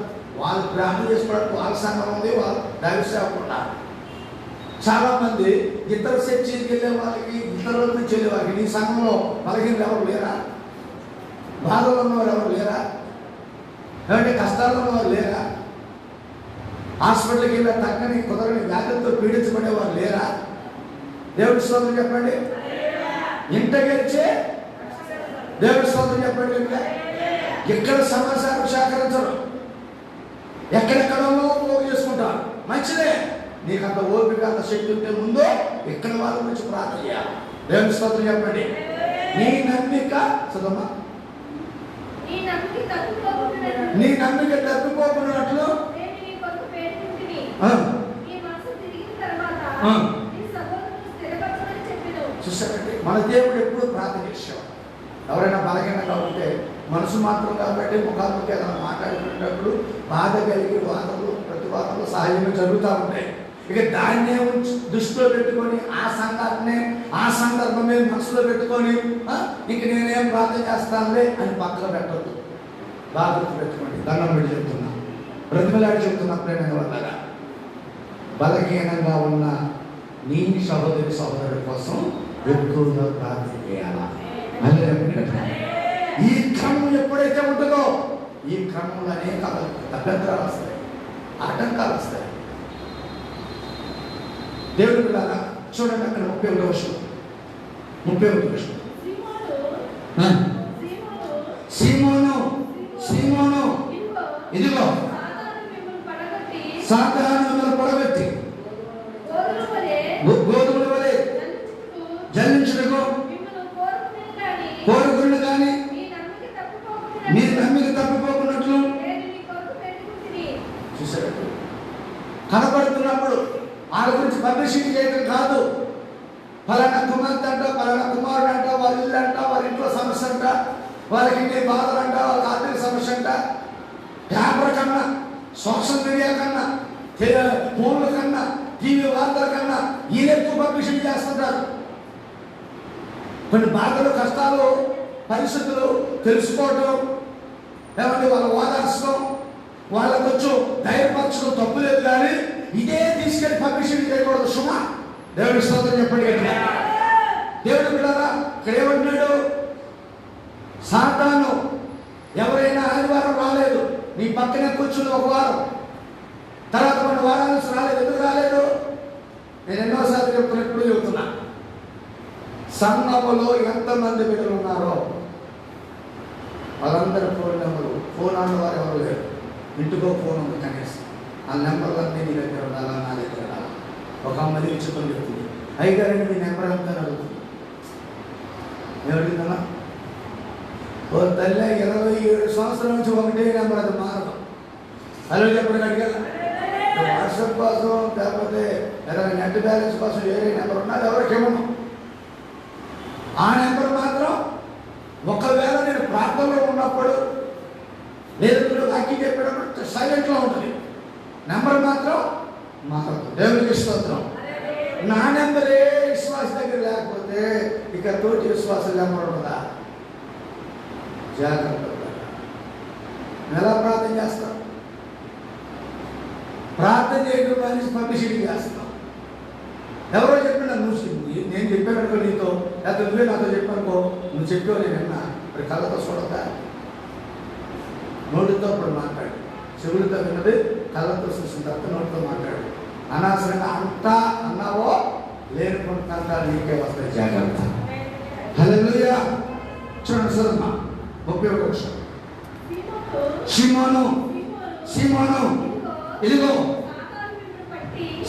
వాళ్ళు ప్రార్థన చేసుకోవడానికి వాళ్ళ సంఘం ఉంది, వాళ్ళు దైవ సేవకులు ఉన్నారు. చాలామంది ఇతర చర్చికి వెళ్ళే వాళ్ళకి, ఇతరుల నుంచి వెళ్ళే వాళ్ళకి, నీ సంఘంలో బలహీనలు ఎవరు లేరా? బాధలు ఉన్నవారు ఎవరు లేరా? ఏమంటే కష్టాలు ఉన్నవారు లేరా? హాస్పిటల్కి వెళ్ళి తగ్గని కుదరని వ్యాధులతో పీడించబడేవారు లేరా? దేవుడి స్తోత్రం చెప్పండి. ఇంట గెలిచే దేవుడి స్తోత్రం చెప్పండి. ఎక్కడ సమాచారం సేకరించరు, ఎక్కడెక్కడో పోగు చేసుకుంటారు. మంచిదే, నీకు అంత ఓపిక అంత శక్తి ఉంటే ముందు ఇక్కడ వాళ్ళ గురించి ప్రార్థన చేయాలి. దేవుడి స్తోత్రం చెప్పండి. నీ నమ్మిక చదమ్మా. నీ నమ్మిక తప్పిపోకుండా నీ నమ్మిక తప్పిపోకున్నట్లు నేను నీ కొరకు వేడుకుంటుని. నీ మనసు తిరిగిన తర్వాత నీ సహోదరులను స్థిరపరచమని చెప్పెను. చూసారండి, మన దేవుడు ఎప్పుడు ప్రార్థన చేసేవాడు. ఎవరైనా బలహీనంగా ఉంటే మనసు మాత్రం కాబట్టి ముఖాముఖి ఏదైనా మాట్లాడుకునేటప్పుడు బాధ కలిగి వాదనలు ప్రతివాదనలు సహజంగా జరుగుతూ ఉంటాయి. ఇక దాన్నే దృష్టిలో పెట్టుకొని ఆ సంఘాన్ని ఆ సందర్భమే మనసులో పెట్టుకొని ఇంక నేనేం ప్రార్థన చేస్తానులే అని పక్కన పెట్టద్దు. బాధ్యత పెట్టుకోండి. దండం పెట్టి చెప్తున్నా, బ్రతిమలాడి చెప్తున్నా ప్రేమైన వాళ్ళగా, బలహీనంగా ఉన్న నీ సహోదరుడి కోసం ఎక్కువగా ప్రార్థన చేయాలా? ఈ క్రమం ఎప్పుడైతే ఉంటుందో ఈ క్రమంలో అనేక అభ్యంతరాలు వస్తాయి, ఆటంకాలు వస్తాయి. దేవుడు పిల్లల చూడండి, అక్కడ 31వ వచనం. సీమోను సీమోను ఇదిగో సాతాను మిమ్మల్ని పడగొట్టి గోధుమల వలె జల్లించుటకు కోరుకుని కానీ మీ నమ్మిక తప్పిపోకున్నట్లు. చూసారు, కనబడుతున్నప్పుడు వాళ్ళ గురించి పబ్లిసిటీ చేయడం కాదు. ఫలానా కుమార్తె అంట, ఫలానా కుమారుడు అంట, వాళ్ళ ఇల్లు అంట, వాళ్ళ ఇంట్లో సమస్య అంట, వాళ్ళకి ఇంటి బాధలు అంట, వాళ్ళ ఆర్థిక సమస్య అంట. పేపర్ కన్నా, సోషల్ మీడియా కన్నా, ఫోన్ల కన్నా, టీవీ వార్తల కన్నా ఈయన ఎక్కువ పబ్లిసిటీ చేస్తుంటారు. కొన్ని బాధలు, కష్టాలు, పరిస్థితులు తెలుసుకోవటం, ఏమంటే వాళ్ళ ఓదార్చడం, వాళ్ళ కొంచెం ధైర్యపరచడం తప్పు లేదు. కానీ ఇదే తీసుకెళ్ళి పబ్లిసిటీ చేయకూడదు. సుమా దేవుడి స్తోత్రం చెప్పండి. దేవుడు పిల్లరా ఇక్కడ ఏమంటున్నాడు? సాతాను ఎవరైనా ఆదివారం రాలేదు, నీ పక్కనే కూర్చుని ఒక వారం తర్వాత కొన్ని వారాల నుంచి రాలేదు. ఎందుకు రాలేదు? నేను ఎన్నోసార్లు చెప్తున్నా, ఎప్పుడు చెబుతున్నా. సంఘములో ఎంతమంది బిడ్డలు ఉన్నారో వాళ్ళందరూ ఫోన్ నెంబరు, ఫోన్ అన్న వారు ఎవరు లేరు. ఇంటికో ఫోన్ ఉంది కనీసం. ఆ నెంబర్లన్నీ నీ దగ్గర ఉండాలా, నా దగ్గర ఉండాలా. ఒక అమ్మాయి ఇచ్చుకొని చెప్తుంది, అయ్యగారండి మీ నెంబర్ అంతా అడుగుతుంది. ఏమడిగిందమ్మా? ఓ తల్లి 27 సంవత్సరాల నుంచి ఒకటే నెంబర్, అది మారదు. హలో చెప్పండి అడిగారు. వాట్సాప్ కోసం లేకపోతే ఏదైనా నెట్ బ్యాలెన్స్ కోసం వేరే నెంబర్ ఉన్నది ఎవరికి ఇవ్వను. ఆ నెంబర్ మాత్రం ఒకవేళ నేను ప్రార్థనలో ఉన్నప్పుడు లేదు వాక్యం చెప్పేటప్పుడు సైలెంట్లో ఉంటుంది. నెంబర్ మాత్రం మారదు. దేవుడికి స్తోత్రం. నా నెంబరే విశ్వాస దగ్గర లేకపోతే ఇక తోటి విశ్వాసం నెంబర్ ఉంటుందా? జాగ్రత్త. ఎలా ప్రార్థన చేస్తాం? ప్రార్థన చేయడం మనిషి పబ్లిసిటీ చేస్తాం. ఎవరో చెప్పినా నేను చెప్పానుకో నీతో, లేకపోతే నువ్వే నాతో చెప్పానుకో, నువ్వు చెప్పావు నేను విన్నా. మరి కళ్ళతో చూడదా? నోటితో అప్పుడు మాట్లాడు, చెవులతో విన్నది కళ్ళతో చూసిన తర్వాత నోటితో మాట్లాడు. అనవసరంగా అంతా అన్నావో లేని కొంత నీకే వస్తాయి. జాగ్రత్త. హల్లెలూయా. చూడండి చదువు 31 వర్షం. షిమోను షిమోను ఇదిగో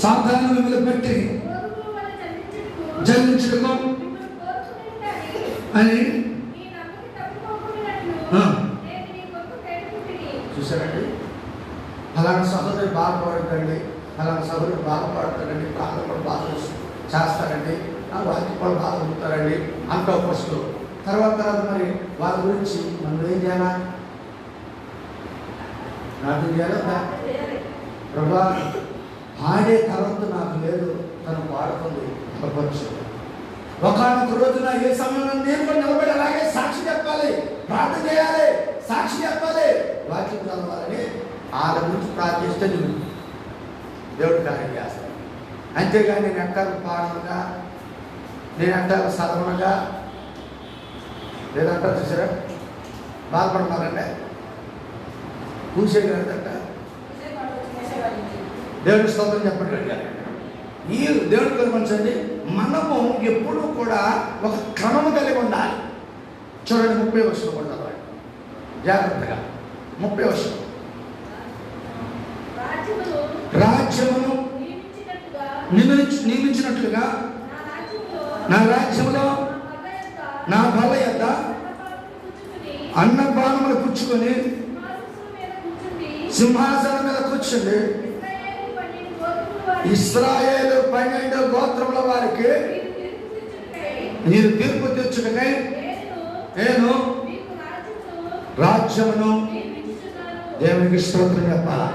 సాతాను మిమ్మల్ని పెట్టి జయించుటకు అని చూసారండి, అలాంటి సహోదరు బాగుపడతాడండి, అలాంటి సహోదరుడు బాగుపడతాడండి, ప్రాంతం కూడా బాగా చేస్తారండి, వారికి కూడా బాగా ఉంటారండి అంటూ ఫస్ట్. తర్వాత మరి వాళ్ళ గురించి మనం ఏం చేయాలా? నాకు చేయాలా? ప్రభా పాడే తర్వాత నాకు లేదు, తను పాడుతుంది ప్రపంచం. ఒకనొక రోజున ఏ సమయంలో నేను కూడా నిలబడి అలాగే సాక్షి చెప్పాలి, ప్రార్థన చేయాలి, సాక్షి చెప్పాలి, వాక్యం చదవాలని వాళ్ళ గురించి ప్రార్థిస్తే దేవుడు కార్యం చేస్తాడు. అంతేగాని నేను ఎక్కడ పాడనగా, నేను ఎక్కడ చదవనగా లేదంటారు. చూసారా, బాధపడుతున్నారంటే కూసేయగలదంట. దేవుడి స్తోత్రం చెప్పండి. ఈ దేవుడి గమనించండి, మనము ఎప్పుడూ కూడా ఒక క్రమము కలిగి ఉండాలి. చూడండి 30 వర్షం ఉండాలి జాగ్రత్తగా. 30 వర్షం. రాజ్యమును నియమించినట్లుగా నా రాజ్యంలో నా బల యొద్ద అన్నపానములు పుచ్చుకొని సింహాసనం మీద కూర్చుండి ఇశ్రాయేలు 12 గోత్రముల వారికి మీరు తీర్పు తీర్చుటకై నేను రాజ్యమును దేవునికి స్తోత్రం చెప్పాలా?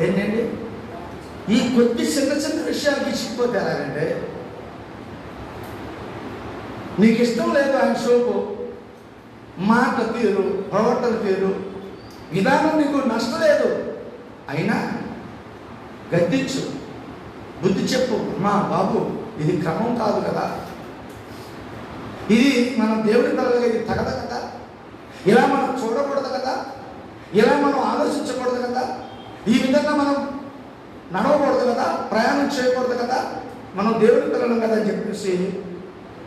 ఏంటండి ఈ కొద్ది చిన్న చిన్న విషయాలకి ఇచ్చిపోతే ఎలాగంటే, నీకు ఇష్టం లేదు ఆయన సోపు, మాట తీరు, ప్రవర్తన తీరు, విధానం నీకు నష్టం లేదు, అయినా గద్దించు, బుద్ధి చెప్పు. మా బాబు ఇది క్రమం కాదు కదా, ఇది మనం దేవుడి తరగతి ఇది తగదు కదా, ఇలా మనం చూడకూడదు కదా, ఇలా మనం ఆలోచించకూడదు కదా, ఈ విధంగా మనం నడవకూడదు కదా, ప్రయాణం చేయకూడదు కదా, మనం దేవుడి పిల్లలం కదా అని చెప్పేసి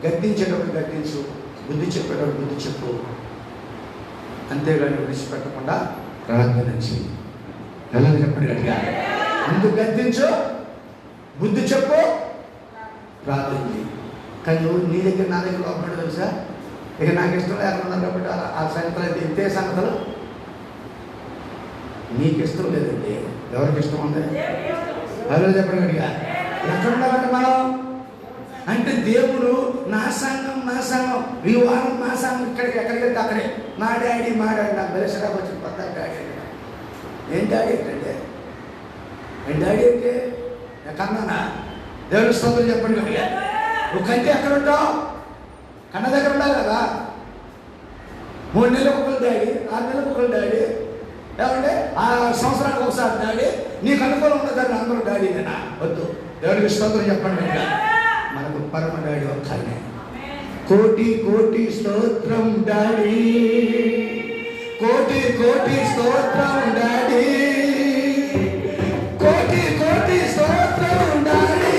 గద్దించేటప్పుడు గద్దించు, బుద్ధి చెప్పేటప్పుడు బుద్ధి చెప్పు. అంతేగాని విడిచిపెట్టకుండా ప్రార్థన చేయి. ఎలా చెప్పండి గట్టిగా. ముందు గద్దించు, బుద్ధి చెప్పు, ప్రార్థన చేయి. కానీ నువ్వు నీ దగ్గర నా దగ్గర లోపడి తెలుసా, ఇక నాకు ఇష్టం లేకుండా కాబట్టి ఆ సాయంత్రం ఇంతే సంగతులు. నీకు ఇష్టం లేదండి, ఎవరికి ఇష్టం ఉంది? అలా చెప్పండి గట్టిగా. ఎక్కడ ఉండాలంటే మనం అంటే దేవుడు నా సంఘం ఈ వారం నా సంఘం ఇక్కడికి ఎక్కడికి వెళ్తే అక్కడే మా డాడీ నాకు బెరసడానికి వచ్చిన కొత్త డాడీ. ఏం డాడీ ఏంటంటే ఏం డాడీ అంటే కన్నానా? దేవుడి స్తోత్రం చెప్పండి గట్టిగా. నువ్వు కంటే ఎక్కడ ఉంటావు? కన్న దగ్గర ఉండాలి కదా. 3 నెలలకు ఒకరు డాడీ, 6 నెలలకు ఒకరు డాడీ, ఏమంటే 6 సంవత్సరానికి ఒకసారి డాడీ. నీకు అనుకూలం ఉన్నదాన్ని అందరూ డాడీనేనా? వద్దు. దేవుడికి స్తోత్రం చెప్పండి. మనకు పరమ డాడీ ఒక్కనే. కోటి కోటి స్తోత్రం డాడీ, కోటి కోటి స్తోత్రం డాడీ, కోటి కోటి స్తోత్రం డాడీ.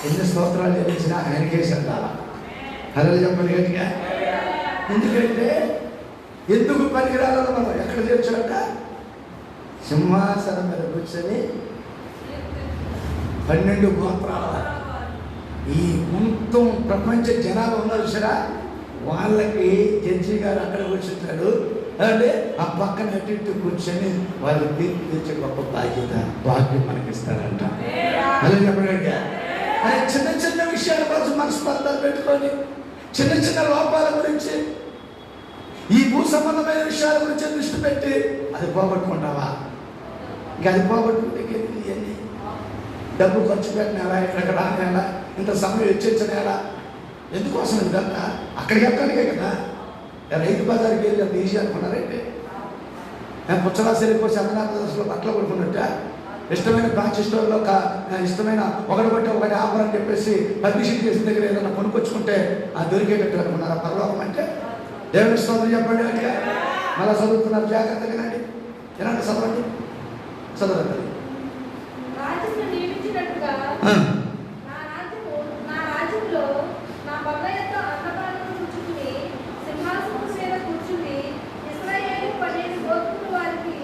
ఎన్ని స్తోత్రాలు చెల్లించినా ఆయనకే చెందాలా? అలా చెప్పండి గట్టిగా. ఎందుకంటే ఎందుకు పనికిరాలను మనం ఎక్కడ చేర్చాక సింహాసనం మీద కూర్చొని 12 గోత్రాల ఈ మొత్తం ప్రపంచ జనాలు ఉన్నారు సరే, వాళ్ళకి జడ్జి గారు అక్కడ కూర్చుంటాడు అంటే ఆ పక్కన అటు ఇటు కూర్చొని వాళ్ళు తీర్పు తెచ్చే గొప్ప భాగ్యం మనకి ఇస్తారంట. అలా చెప్పండి. అరే చిన్న చిన్న విషయాల కోసం మనస్పర్ధలు పెట్టుకొని చిన్న చిన్న లోపాల గురించి ఈ భూ సంబంధమైన విషయాల గురించి దృష్టి పెట్టి అది పోగొట్టుకుంటావా? ఇంకా అది పోగొట్టుకుంటే ఇవన్నీ డబ్బు ఖర్చు పెట్టినేలా, ఇక్కడికి రానేలా, ఇంత సమయం వెచ్చించనేలా, ఎందుకోసం ఇదంతా? అక్కడికి వెళ్ళడానికే కదా. రైతు బజార్కి వెళ్ళి అంత ఈజీ అనుకున్నారంటే పుచ్చరాశి వెళ్ళిపోయి చంద్రనాథ దశలో బట్టలు కొనుక్కున్నట్ట ఇష్టమైన బ్రాంచ్ స్టోర్లో ఇష్టమైన ఒకటి బట్టి ఒకటి ఆఫర్ అని చెప్పేసి పబ్లిసిటీ చేసిన దగ్గర ఏదైనా కొనుక్కొచ్చుకుంటే అది దొరికేటట్టు అనుకున్నారా పరలోకం అంటే? దేవుని స్తోత్రం చెప్పండి. అంటే మళ్ళీ చదువుతున్నారు, జాగ్రత్తగా రండి, ఎలాంటి చదవండి, చదవండి. రాజును నియమించినట్టుగా నా రాజ్యంలో నా పర్వయంతో అన్నపాలను కూర్చుని సింహాసనం మీద కూర్చుని ఇశ్రాయేలు 12 గోత్రముల వారికి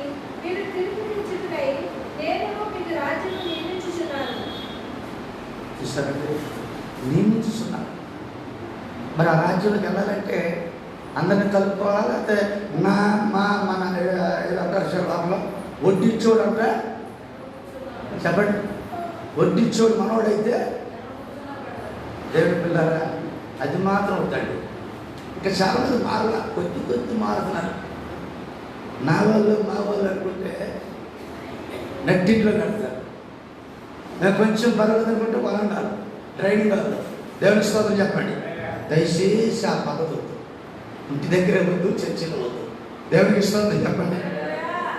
మీరు తీర్పునిచ్చుటకై నేను మీకు రాజ్యం నియమించుచున్నాను. చూసారంటే నియమించుతున్నాను. మరి ఆ రాజ్యంలోకి వెళ్ళాలంటే అందరిని కలుపుకోవాలి. లేకపోతే మన ఏదంటారు శరీరంలో వడ్డిచ్చోడు అంటే చెప్పండి, వడ్డిచ్చోడు మనోడైతే దేవుడి పిల్లరా అది మాత్రం అవుతాడు. ఇంకా చాలా మంది మారలా, కొద్ది మారుతున్నారు. నా వాళ్ళు మా వాళ్ళు అనుకుంటే నట్టింట్లో కడతారు, కొంచెం పర్వాలేదు అనుకుంటే వాళ్ళు డ్రైవింగ్ వాళ్ళు. దేవుని స్తోత్రం చెప్పండి. దయచేసి ఆ పద్ధతి ఇంటి దగ్గర వద్దు, చర్చిలో వద్దు. దేవునికి స్తోత్రం చెప్పండి,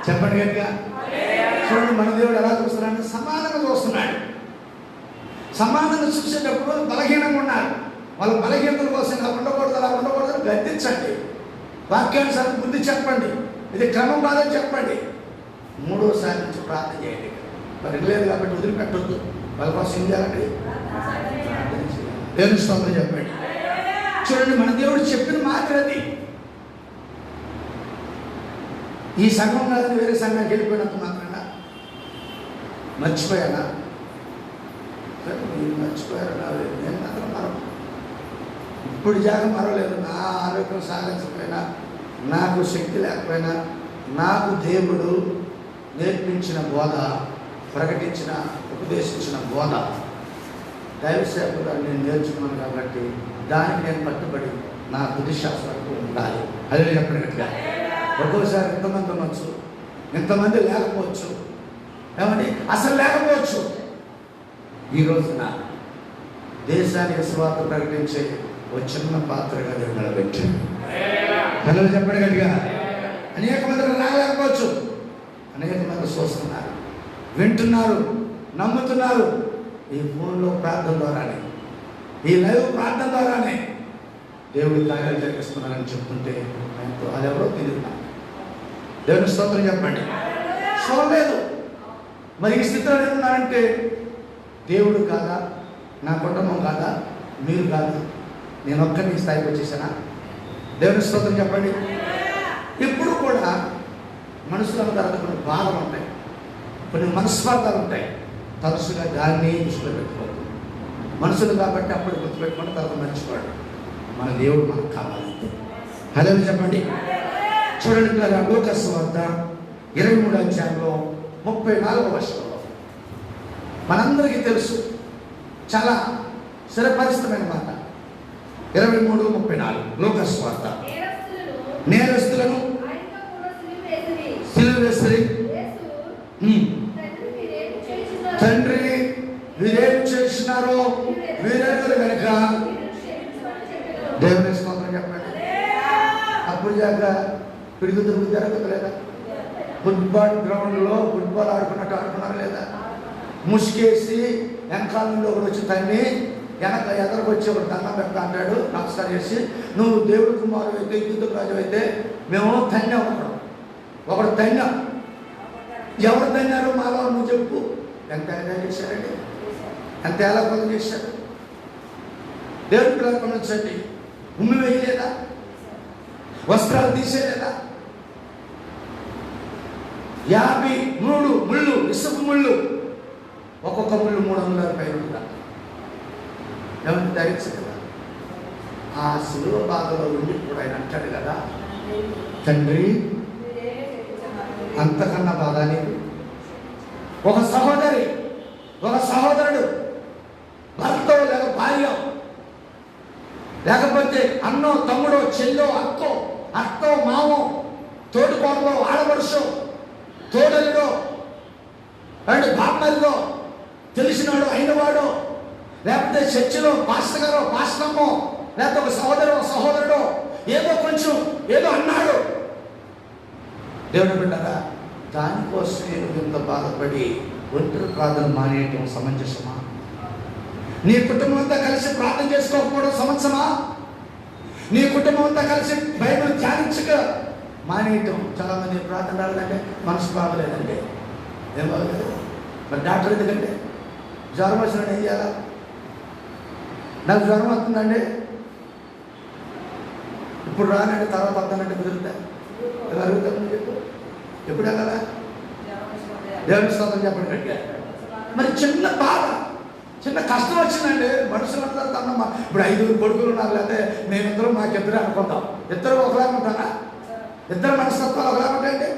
చెప్పండి కనుక. చూడండి మన దేవుడు ఎలా చూస్తున్నాడు, సమానంగా చూస్తున్నాడు. సమానంగా చూసేటప్పుడు బలహీనంగా ఉన్నారు. వాళ్ళ బలహీనతల కోసం ఇలా ఉండకూడదు, అలా ఉండకూడదు గద్దించండి. వాక్యానుసారం బుద్ధి చెప్పండి, ఇది క్రమం కాదని చెప్పండి. మూడోసారి నుంచి ప్రార్థన చేయండి. మరి లేదు కాబట్టి వదిలిపెట్టొద్దు. వాళ్ళ కోసం ఏం చేయాలండి? దేవుని స్తోత్రం చెప్పండి. చూడండి మన దేవుడు చెప్పిన మాత్రది. ఈ సంఘం కాదని వేరే సంఘానికి వెళ్ళిపోయినంత మాత్రాన మర్చిపోయానా? మీరు మర్చిపోయారా? నేను మాత్రం మరో ఇప్పుడు జాగం మరవలేదు. నా ఆరోగ్యం సాధించకపోయినా, నాకు శక్తి లేకపోయినా, నాకు దేవుడు నేర్పించిన బోధ, ప్రకటించిన ఉపదేశించిన బోధ దైవ సేవకులు నేను నేర్చుకున్నాను కాబట్టి దానికి నేను పట్టుబడి నా బుద్ధిశాస్త్రాలకు ఉండాలి. అదే చెప్పినట్టుగా ఒక్కోసారి ఎంతమంది ఉండొచ్చు, ఎంతమంది లేకపోవచ్చు, ఏమండి అసలు లేకపోవచ్చు. ఈ రోజున దేశానికి స్వార్థ ప్రకటించే ఒక చిన్న పాత్రగా నిలబెట్టాను. పిల్లలు చెప్పండి గట్టిగా. అనేక మంది రాలేకపోవచ్చు, అనేక మంది చూస్తున్నారు, వింటున్నారు, నమ్ముతున్నారు. ఈ ఫోన్లో ప్రార్థన ద్వారానే, ఈ లైవ్ ప్రార్థన ద్వారానే దేవుడి కార్యాలు జరిగిస్తున్నారని చెప్తుంటే అది ఎవరో తెలియదు. దేవుని స్తోత్రం చెప్పండి. చూడలేదు. మరి ఈ స్థితిలో ఏమన్నారంటే దేవుడు కాదా, నా కుటుంబం కాదా, మీరు కాదు, నేను ఒక్కరిని స్థాయికి వచ్చేసానా? దేవుని స్తోత్రం చెప్పండి. ఇప్పుడు కూడా మనుషుల తర్వాత కొన్ని బాధలు ఉంటాయి, కొన్ని మనస్వార్థాలు ఉంటాయి. తరచుగా దాన్ని దృష్టిలో పెట్టుకోవద్దు. మనుషులు కాబట్టి అప్పుడు గుర్తుపెట్టుకుంటే తర్వాత మర్చిపోడు. మన దేవుడు మనకు కావాలి. అదే చెప్పండి. చూడండి పిల్లల, లూకా సువార్త 23వ అధ్యాయంలో 34వ వచనంలో మనందరికీ తెలుసు, చాలా చిరపరిచితమైన మాట. 23:34 లూకా సువార్త. నేరస్తులను సిలువ వేసిరి. తండ్రి వీరేం చేసినారో వీరెరుగురు కనుక దేవుని స్తోత్రం చెప్పండి. అప్పుడు జాక పిడుగు తిరుగు జరగలేదా? ఫుట్బాల్ గ్రౌండ్లో ఫుట్బాల్ ఆడుకున్నట్టు ఆడుకున్నారు లేదా? ముసుకేసి వెనకాల నుండి ఒకటి వచ్చి తన్ని వెనక ఎదరికి వచ్చి ఒకటి దండం పెడతా అంటాడు, నమస్కారం చేసి, నువ్వు దేవుడి కుమారుడు అయితే, యుద్ధ రాజు అయితే మేము తన్నాం. ఒకడు తన్నాం. ఎవరు తన్నారు మాలో నువ్వు చెప్పు. ఎంత ఎంజాయ్ చేశారండి, ఎంత ఎలా పనులు చేశారు. దేవుడి పిల్లల పనులండి. ఉమ్మి వేయలేదా? వస్త్రాలు తీసేయలేదా? 53 ముళ్ళు, ఇసుక ముళ్ళు, ఒక్కొక్క ముళ్ళు 300 పైన ఉంటా. ఎవరిని ధరించదు కదా. ఆ శిలువ బాధలో ఉండి కూడా ఆయన అంటాడు కదా, తండ్రి అంతకన్నా బాధ నీకు. ఒక సహోదరి, ఒక సహోదరుడు భర్త లేకపోతే అన్నో తమ్ముడో చెల్లో అక్కో మామో తోడుకోడలో ఆడపడుచో తోడలుడో అండ్ బామ్మరిదో తెలిసినాడు అయినవాడో లేకపోతే చర్చిలో పాస్టర్ గారో పాస్టమ్మో లేకపోతే ఒక సహోదరుడో ఏదో కొంచెం ఏదో అన్నాడు. దేవుడు బిడ్డరా, దానికోసం నేను ఇంత బాధపడి ఒంటరి ప్రార్థన మానేయటం సమంజసమా? నీ కుటుంబం అంతా కలిసి ప్రార్థన చేసుకోకపోవడం సమంజసమా? నీ కుటుంబం అంతా కలిసి బైబిల్ ధ్యానించక మానేయటం. చాలా మంది ప్రార్థన రాలేదంటే మనసు బాగలేదండి, ఏం బాగలేదు. మరి డాక్టర్ ఎందుకంటే జ్వరం వచ్చిన ఏం చేయాలా? నాకు జ్వరం వస్తుందండి, ఇప్పుడు రానండి, తర్వాత వస్తానంటే కుదురుతా? అడుగుతాను చెప్పు, ఎప్పుడు వెళ్ళాలా? దేవుని స్తోత్రం చెప్పండి. మరి చిన్న బాధ, చిన్న కష్టం వచ్చిందండి, మనుషులందరూ తనమ్మ. ఇప్పుడు 5 కొడుకులు ఉన్నారు, లేకపోతే మేమిద్దరం మాకిద్దరు అనుకుంటాం. ఇద్దరు ఒకలాగా ఉంటారా? ఇద్దరు మనస్తత్వాలు ఒకలాగా ఉంటాయండి,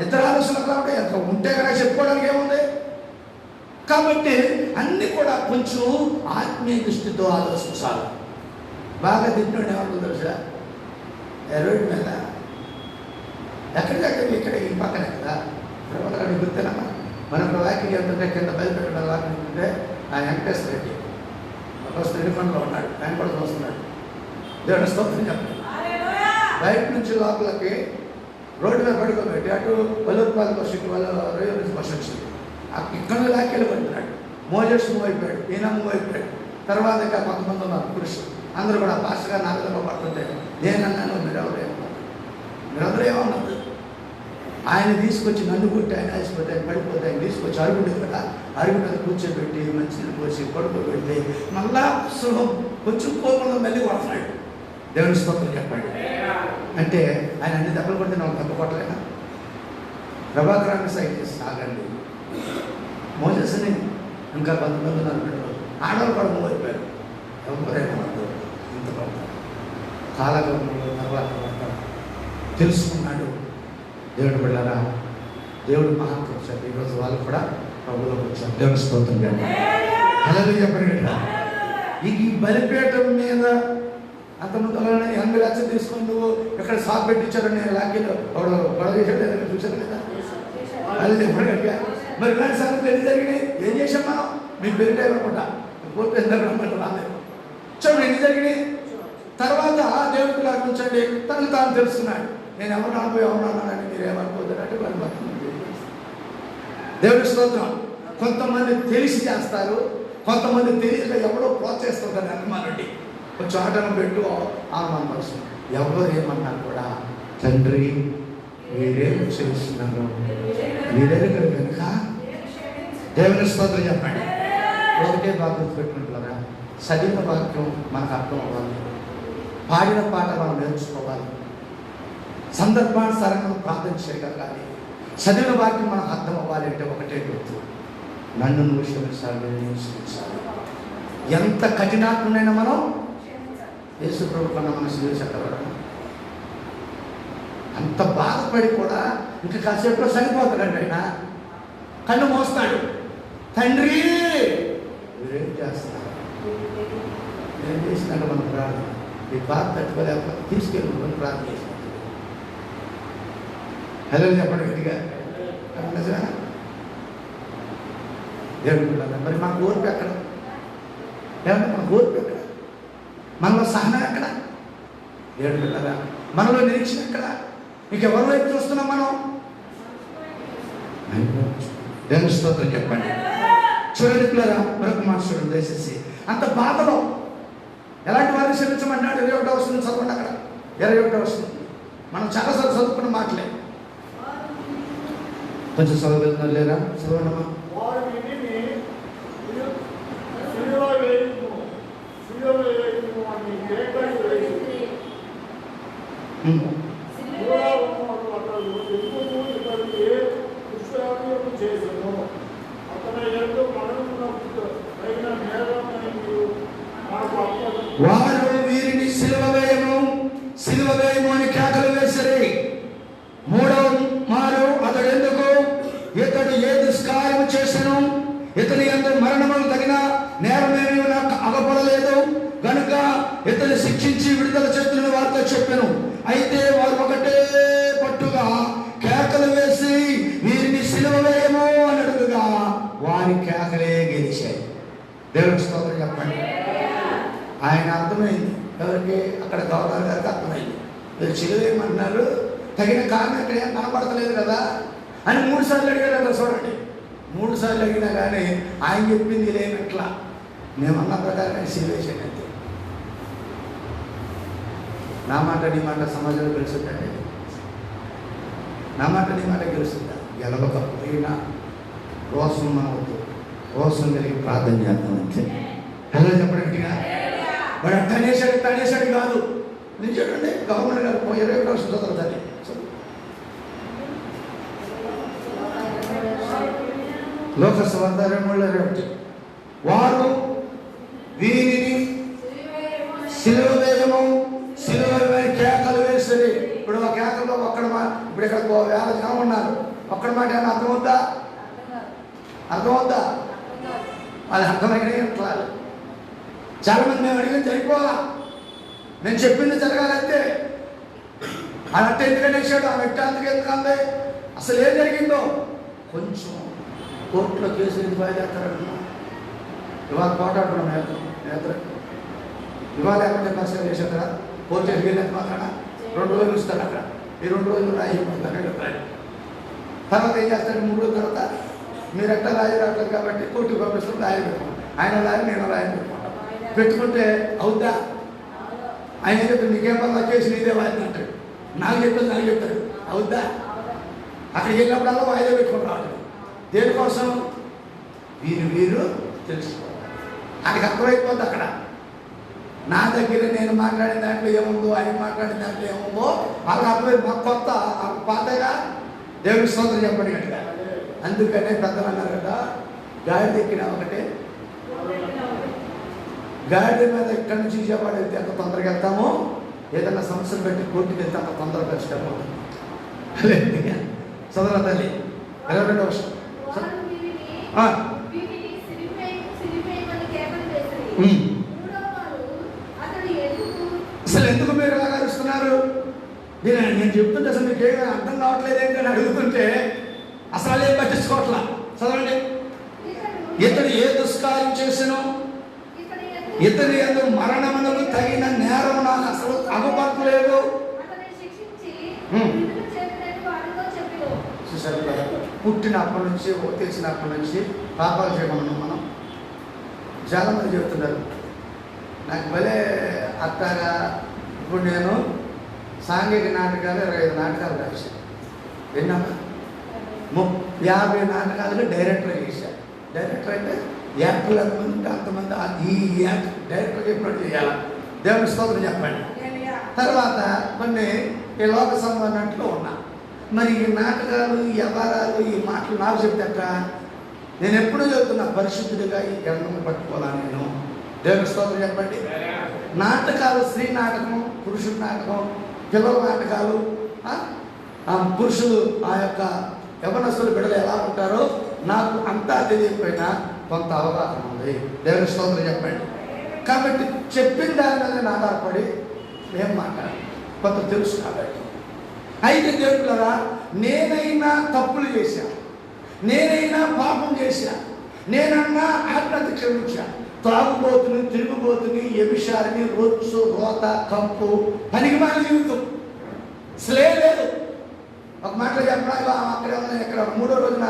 ఇద్దరు ఆలోచనలు ఒకలా ఉంటాయి. ఎంత ఉంటే కనుక చెప్పుకోవడానికి ఏముంది? కాబట్టి అన్నీ కూడా కొంచెం ఆత్మీయ దృష్టితో ఆలోచించాలి. బాగా తింటుండే ఏమంటుంది తెలుసా? రోడ్డు మీద ఎక్కడికక్కడ ఇక్కడ ఈ పక్కనే కదా ప్రభుత్వానికి గుర్తేనమ్మా. మనం వాకింగ్ వెళ్తుంటే కింద బయలుపెట్టిన వాకింగ్ ఉంటే ఆ వెంకటేశ్వర రెడ్డి వస్తు ఎన్నికొండలో ఉన్నాడు, ఆయన కూడా చూస్తున్నాడు. దేవుని స్తోత్రం చెప్పండి. బయట నుంచి లోపలికి రోడ్డు మీద పడుకోబెట్టి అటు వల్లూరుపాలెం బస్ ఇటు రొయ్యల నుంచి బస్ వచ్చింది. ఇక్కడ లాక్కెళ్ళి పడుతున్నాడు. మోజెస్ మూవ్ అయిపోయాడు, ఈయన మూవ్ అయిపోయాడు. తర్వాత ఇంకా కొంతమంది ఉన్నారు పురుషులు, అందరూ కూడా పాస్టర్గా నా విధంగా పడుతుంటే నేనన్నాను, మీరందరూ ఏమన్నది? ఆయన తీసుకొచ్చి నన్ను కొట్టి ఆయన ఆసిపోతే ఆయన పడిపోతే ఆయన తీసుకొచ్చి అరుగుడు కదా, అరుగు మీద కూర్చోబెట్టి మంచిని పోసి పడుకోబెట్టి మళ్ళా సుఖం కొంచెం కోపంలో మళ్ళీ కొడుతున్నాడు. దేవుని స్తోత్రం చెప్పండి. అంటే ఆయన అన్ని దెబ్బలు కొడితే నాకు దెబ్బ కొట్టలేనా? ప్రభాకరాన్ని సైడ్ చేసి ఆగండి. మోజెస్ని ఇంకా 10 నలుగురు ఆడవాళ్ళు కూడా మూవ్ అయిపోయారు. ఎవరేమన్నారు ఇంత పడతారు కాలగమనంలో తర్వాత తెలుసుకున్నాడు. దేవుడు బిడ్డలారా, దేవుడు మహాత్మ వచ్చారు. ఈరోజు వాళ్ళు కూడా ప్రభువులోకి వచ్చారు. దేవుని స్తోత్రం హల్లెలూయా చెప్పండి. ఈ బలిపీఠం మీద అంతమంది 80 లక్షలు తీసుకొని నువ్వు ఇక్కడ షాప్ పెట్టించారని నేను లాక్యలో గొడవ చేసాడు చూశాను కదా. అది చెప్పండి. మరి ఇలాంటి సంగతులు ఎన్ని జరిగినాయి? ఏం చేసాం మనం? మీ పెరిగి అనుకుంటా కోర్టు ఎందుకు రమ్మంటే రాలేదు. చూడండి ఎన్ని జరిగినాయి. తర్వాత దేవుడికి లాగా ఉంచండి, తనకు తాను తెలుసుకున్నాడు. నేను ఎవరు అనుభవం ఎవరున్నానని మీరు ఏమనుకోవద్దంటే వాళ్ళు బతుకుంది. దేవుడి స్తోత్రం. కొంతమంది తెలిసి చేస్తారు, కొంతమంది తెలియక ఎవడో ప్రోత్సహిస్తుంటారు. అభిమానుడి కొంచెం ఆటను పెట్టు ఆనందపరుస్తుంది. ఎవరు ఏమన్నా కూడా తండ్రి మీరేం చేస్తున్నారు మీరే కనుక దేవుని స్తోత్రం చెప్పండి. ఒకటే బాధ్యత పెట్టుకుంటున్నారా? చదివిన వాక్యం మనకు అర్థం అవ్వాలి, పాడిన పాట మనం నేర్చుకోవాలి, సందర్భానుసారంగా ప్రార్థన చేయగలగాలి, చదివిన వాక్యం మనకు అర్థం అవ్వాలి. అంటే ఒకటే గుర్తు, నన్ను నువ్వు క్షమించాలి, నేను క్షమించాలి. ఎంత కఠినాత్మునైనా మనం యేసు ప్రభు కన్నా మనం క్షమించగలరా? అంత బాధపడి కూడా ఇంకా కాసేపులో చనిపోతాడండి. ఆయన కన్ను మోస్తాడు, తండ్రి మీరేం చేస్తారు? ఏం చేసినాక మనం ప్రార్థన ఈ బాధ తట్టుకోలేకపోతే తీసుకెళ్ళి మనం ప్రార్థన చేసినాం. హలో చెప్పండి గట్టిగా. దేవుడు మరి మన ఓర్పు ఎక్కడ? ఏమన్నా మన ఓర్పు ఎక్కడ? మనలో సహనం ఎక్కడ? దేవుడు బిడ్డరా, మనలో నిరీక్షణ ఎక్కడ? ఇంకెవరి వైపు చూస్తున్నాం మనం? దేవుని స్తోత్రం చెప్పండి. చూడండి పిల్లరా, మరొక మాస్టర్ దయచేసి అంత బాధలో ఎలాంటి వారిని క్షమించమన్నాడు? 21వ వచనం చదవండి. అక్కడ 21వ వచనం మనం చాలాసార్లు చదువుకున్న మాటలే. కొంచెం చదవగలుగుతున్నారు లేరా? చదవండమ్మా. వారు వీరిని సిలువ వేయము అని కేకలు వేసరి. 3వ మారు అతడు ఎందుకు ఇతడు ఏ దుష్కార్యము చేసెను, ఇతని యందు మరణము తగిన నేరమేమీ నాకు అగపడలేదు గనుక ఇతన్ని శిక్షించి విడుదల చేతులను వారితో చెప్పాను. అయితే వారు ఒకటే పట్టుగా కేకలు వేసి వీరిని సిలువ వేయము అని అడుగుగా వారి కేకలే గెలిచాయి. దేవుని స్తోత్రం చెప్పండి. ఆయన అర్థమైంది ఎవరికి? అక్కడ గవర్నర్ గారికి అర్థమైంది. మీరు సిలువ వేయమంటున్నారు, తగిన కారణం ఇక్కడ ఏం కనపడతలేదు కదా అని 3 సార్లు అడిగాడు. చూడండి, 3 సార్లు అడిగినా కానీ ఆయన చెప్పింది లేనట్లా మేమన్న ప్రకారం సిలువ వేసేయండి. నా మాట నీ మాట సమాజంలో గెలుస్తుందండి. నా మాట నీ మాట గెలుస్తుందా? గెలవకపోయినా రోసం మనవద్దు, రోసం కలిగి ప్రార్థన చేద్దాం అంతే. ఎలా చెప్పడానికి వాడు తనేసాడు కాదు. నేను చూడండి, గవర్నమెంట్ గారు 21 వర్షం చదువుతాను. లోక స్వార్థ వారు వీరిని సిలువ వేయము, సిలువ కేకలు వేస్తుంది. ఇప్పుడు ఆ కేకల్లో ఇప్పుడు ఇక్కడ 1000 జనం ఉన్నారు. ఒక్కడి మాట ఏమన్నా అర్థమవుద్దా? అది అర్థమైనా చాలా మంది మేము అడిగింది జరిగిపోవాలా, నేను చెప్పింది జరగాలంటే. అదంటే ఎందుకంటే వేసాడు, ఆ వ్యక్తి అందుకు ఎందుకంటే అసలు ఏం జరిగిందో కొంచెం కోర్టులో కేసు ఎందుకు బయలుదేరుతారన్నా. ఇవాళ పోటాడుతున్నాం నేత ఇవాళ ఏమంటే పరిస్థితి చేశారు కదా, కోర్టు వెళ్ళినంత మాత్రాన 2 రోజులు ఇస్తారు. అక్కడ ఈ 2 రోజులు రాయి తర్వాత ఏం చేస్తారు? 3 రోజుల తర్వాత మీరు ఎట్లా రాయి రావట్లేదు కాబట్టి కోర్టుకు పంపిస్తారు. రాయి పెట్టుకుంటాం, ఆయన రాయి నేను రాయి పెట్టుకుంటాం. పెట్టుకుంటే అవుద్దా? ఆయన చెప్తాడు నీకేం పర్లా కేసు నీదే వాయిదా అంటాడు. నాకు చెప్తాడు అవుద్దా? అక్కడికి వెళ్ళినప్పుడల్లా వాయిదా పెట్టుకుని రావట్లేదు. దేనికోసం? వీరు తెలుసుకోవాలి. ఆయనకి అర్థమైపోద్ది. అక్కడ నా దగ్గర నేను మాట్లాడిన దాంట్లో ఏముందో, ఆయన మాట్లాడిన దాంట్లో ఏముందో వాళ్ళకి అర్థమైంది. మాకు కొత్త పాతగా దేవుడి స్తోత్రం చెప్పండి గట్టిగా. అందుకనే పెద్దలు అన్నారు కదా, గాడిద ఎక్కిన ఒకటే, గాడిద మీద ఇక్కడి నుంచి విజయవాడ వెళ్తే ఎంత తొందరగా వెళ్తామో, ఏదైనా సమస్యలు పెట్టి కోర్టుకి వెళ్తే అంత తొందరగా కష్టపడతాం. చదవ తల్లి 22వ వర్షం. అసలు ఎందుకు మీరు ఎలాగా అరుస్తున్నారు? నేను చెప్తుంటే అసలు మీకు ఏమైనా అర్థం కావట్లేదు ఏంటని అడుగుతుంటే అసలు ఏం పట్టించుకోవట్లా. చదవండి. ఇతడు ఏ దుష్కార్యం చేసినో ఇతని ఎందుకు మరణమునకు తగిన నేరం నాకు అసలు అగుపడలేదు. చూసారు, పుట్టినప్పటి నుంచి తెలిసినప్పటి నుంచి పాపాలు చేయమన్నాం మనం. చాలామంది చెబుతున్నారు నాకు భలే అత్తగా. ఇప్పుడు నేను సాంఘిక నాటకాలు 25 నాటకాలు రాశాను. విన్నామా? 50 నాటకాలు డైరెక్టర్ చేశాను. డైరెక్టర్ అంటే యాక్టర్లు ఎంతమంది ఉంటే అంతమంది ఈ యాక్ట్ డైరెక్టర్ చెప్పినట్టు చేయాలి. దేవుని స్తోత్రం చెప్పండి. తర్వాత కొన్ని ఈ లోక సంబంధంలో ఉన్నా. మరి ఈ నాటకాలు, ఈ వ్యవహారాలు, ఈ మాటలు నాకు చెప్తాక నేను ఎప్పుడూ చెబుతున్నా పరిశుద్ధుడిగా ఈ గ్రంథం పట్టుకోవాలా నేను. దేవుని స్తోత్రం చెప్పండి. నాటకాలు, స్త్రీ నాటకం, పురుషుడి నాటకం, పిల్లల నాటకాలు, పురుషులు ఆ యొక్క యవనస్తులు బిడ్డలు ఎలా ఉంటారో నాకు అంతా తెలియకపోయినా కొంత అవగాహన ఉంది. దేవుని స్తోత్రం చెప్పండి. కాబట్టి చెప్పిన దాని మీద నేను ఆధారపడి ఏం మాట్లాడాలి కొంత తెలుసు. కాబట్టి అయితే దేవుడులారా, నేనైనా తప్పులు చేశాను, నేనైనా పాపం చేశాను, నేనన్నా ఆత్మహత్య క్షమించా, త్రాగుబోతుని, తిరుగుబోతుని, వ్యభిచారిని, రొచ్చు, రోత, కంపు, పనికిమాలిన జీవితం అసలే లేదు. ఒక మాటలో చెప్పడానికి అక్కడ ఉన్నాయి. ఎక్కడ 3వ రోజున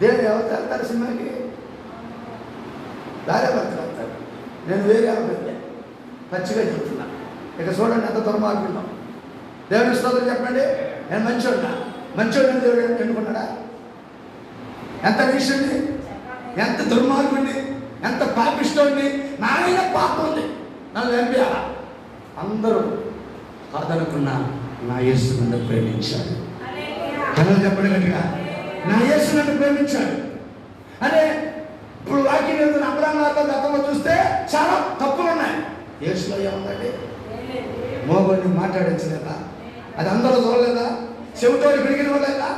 దేవుడు ఎవరు వెళ్తారు సినిమాకి? భార్యాభర్తలు వెళ్తారు. నేను వేరే వెళ్ళే పచ్చిగా చెప్తున్నా. ఇక చూడండి ఎంత దుర్మార్గున్నాం. దేవుని స్తోత్రం చెప్పండి. నేను మంచోడిని దేవుడు ఎన్నుకున్నాడా? ఎంత విషయుడిని, ఎంత దుర్మార్గుడిని, ఎంత పాపిష్టోడిని, నాయన పాపం ఉంది, నన్ను ఎంపియాలా? అందరూ కాదనుకున్నా నా యేసు నన్ను ప్రేమించాడు. కథలు చెప్పండి గట్టిగా. నా యేసు నన్ను ప్రేమించాడు. అదే ఇప్పుడు వాక్యం వెళ్తున్న అబ్రాహాము గతంలో చూస్తే చాలా తప్పులు ఉన్నాయి. యేసులో ఏముందండి? మోగోడిని మాట్లాడించలేదా? అది అందరూ చూడలేదా? చెవితోడి పిడికినవ్వలేదా?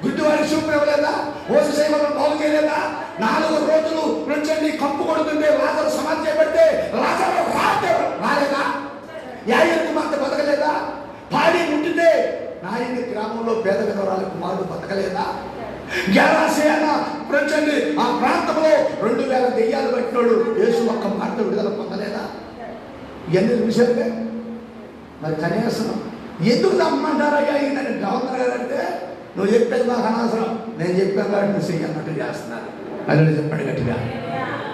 గుడ్డివాడికి చూపు ఇవ్వలేదా? ఓసు సేవలను బాగు చేయలేదా? 4 రోజులు నుంచండి కంపు నాయని గ్రామంలో పేద విధవరాలు కుమారుడు బతకలేదా? గెరాసేన ప్రజలు ఆ ప్రాంతంలో 2000 దెయ్యాలు పట్టినోడు యేసు ఒక్క మాట విడుదల పొందలేదా? ఇవన్నీ విషయాలే. మరి కనీసం ఎందుకు నమ్మంటారయ్యా ఈయన గవర్నర్ గారు అంటే, నువ్వు చెప్పేది మాకు అనవసరం, నేను చెప్పాను కాబట్టి నువ్వు చెయ్యి అన్నట్టు చేస్తున్నారు. అదే చెప్పండి గట్టిగా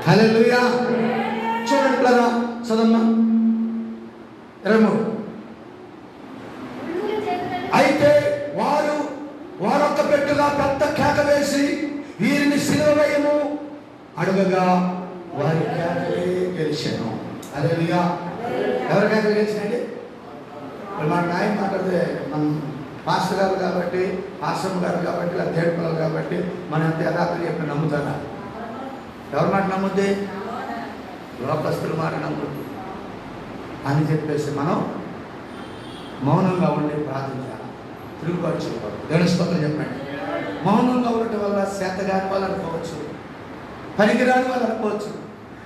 హల్లెలూయా. చూడండి పిల్లరా, చదమ్మా 23. అయితే వారొక్క పెట్టుగా పెద్ద కేక వేసి వీరిని సిలువ వేయము అడుగగా వారి కేకలే గెలిచాను. హల్లెలూయా. ఎవరి కేకలు గెలిచినండి? మన నాయన మాట్లాడితే మన పాస్టర్ గారు కాబట్టి, ఆశ్రమ గారు కాబట్టి, లేదా తేడు పిల్లలు కాబట్టి మనం ఎంత యథార్థం చెప్పి నమ్ముతారా? ఎవరి మాట నమ్ముద్ది? లోకస్తుల మాట నమ్ముద్ది అని చెప్పేసి మనం మౌనంగా ఉండి ప్రార్థించాలి. తిరుగుబాటు చేయకూడదు. దేవుని స్తోత్రం చెప్పండి. మౌనంగా ఉండటం వల్ల శాతగాని వాళ్ళు అనుకోవచ్చు, పనికిరాని వాళ్ళు అనుకోవచ్చు,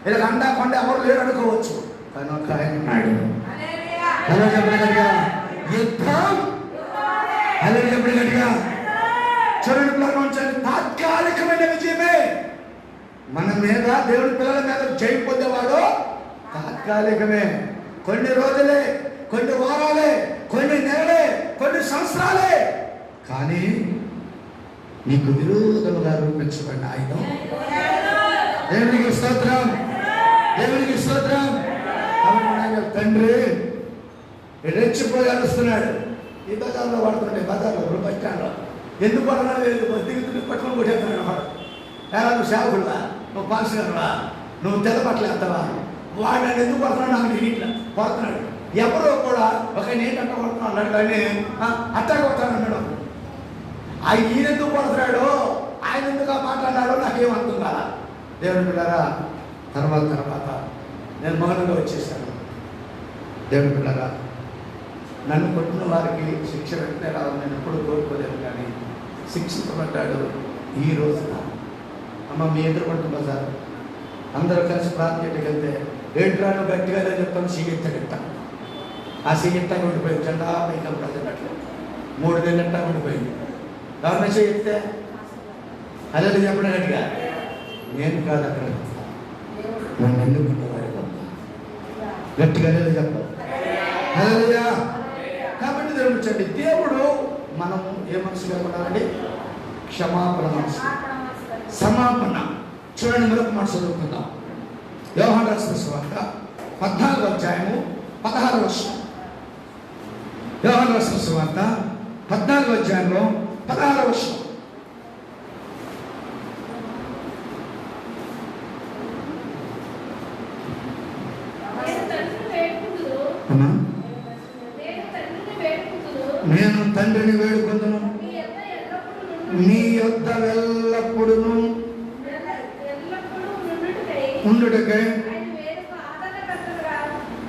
ఇలా అండా కొండ ఎవరు లేరు అనుకోవచ్చు. కానీ ఒక ఆయన ఉన్నాడు. యుద్ధం చూడండి ప్రారంభించండి. తాత్కాలికమైన విజయమే. మన మీద, దేవుడి పిల్లల మీద జై పొందేవాడు తాత్కాలికమే. కొన్ని రోజులే, కొన్ని వారాలే, కొన్ని నెలలే, కొన్ని సంవత్సరాలే. కానీ నీకు విరోధముగా రూపించబడిన ఆయుధం దేవునికి స్తోత్రం, దేవునికి స్తోత్రం. తండ్రి రెచ్చిపోయి అరుస్తున్నాడు. ఈ బజార్లో వాడుతుండే, బజార్లో బస్ స్టాండ్లో ఎందుకు పడుతున్నాడు? దిగుతుంది పట్టుకొని కొట్టేస్తున్నాడు వాడు. ఎలా నువ్వు సేవకుడువా, నువ్వు పాల్సినవా, నువ్వు తెల్లబట్టలేస్తావా? వాడు నన్ను ఎందుకు పడుతున్నాడు? నాకు నీటిలో పడుతున్నాడు. ఎవరో కూడా ఒక నేటంట పడుతున్నాడు అన్నాడు, కానీ అట్టా కొడతాడు అన్నాడు. ఈయన ఎందుకు పడుతున్నాడు, ఆయన ఎందుకు మాట్లాడినాడో నాకేం అర్థం కాదా. దేవుని పిల్లరా, తర్వాత నేను మౌనంగా వచ్చేసాను. దేవుని పిల్లరా, నన్ను కొట్టిన వారికి శిక్ష వెంటనే రావాలని నేను ఎప్పుడు కోరుకోలేదు. కానీ శిక్షించబడ్డాడు ఈ రోజున. అమ్మ మీ ఎదురుపడుతుంది బజార్, అందరూ కలిసి ప్రార్థనకి వెళ్తే ఏంట్రాను గట్టిగా చెప్తాను, సీగెత్తగట్టాను. ఆ సీగెత్తాగా ఉండిపోయింది. జెండా పైకి ప్రజలట్లు 3 నెలలంటా ఉండిపోయింది. గవర్నమెంట్ చెప్తే అదే చెప్పడం గట్టిగా, నేను కాదు అక్కడ నన్ను ఎందుకు గట్టిగా అనేది చెప్పాలి. కాబట్టి తెలుగుచండి, దేవుడు మనం ఏ మనసుగా ఉండాలండి? క్షమాపణ మనసు, సమాపణ. చూడండి, మరొక మనసు చదువుకుందాం. యోహాను రాసిన సువార్త 14వ అధ్యాయము 16వ వచనం. యోహాను రాసిన సువార్త 14వ అధ్యాయంలో 16వ వచనం. నేను తండ్రిని వేడుకుందును, నీ యొద్ద ఎల్లప్పుడూ ఉండుటకై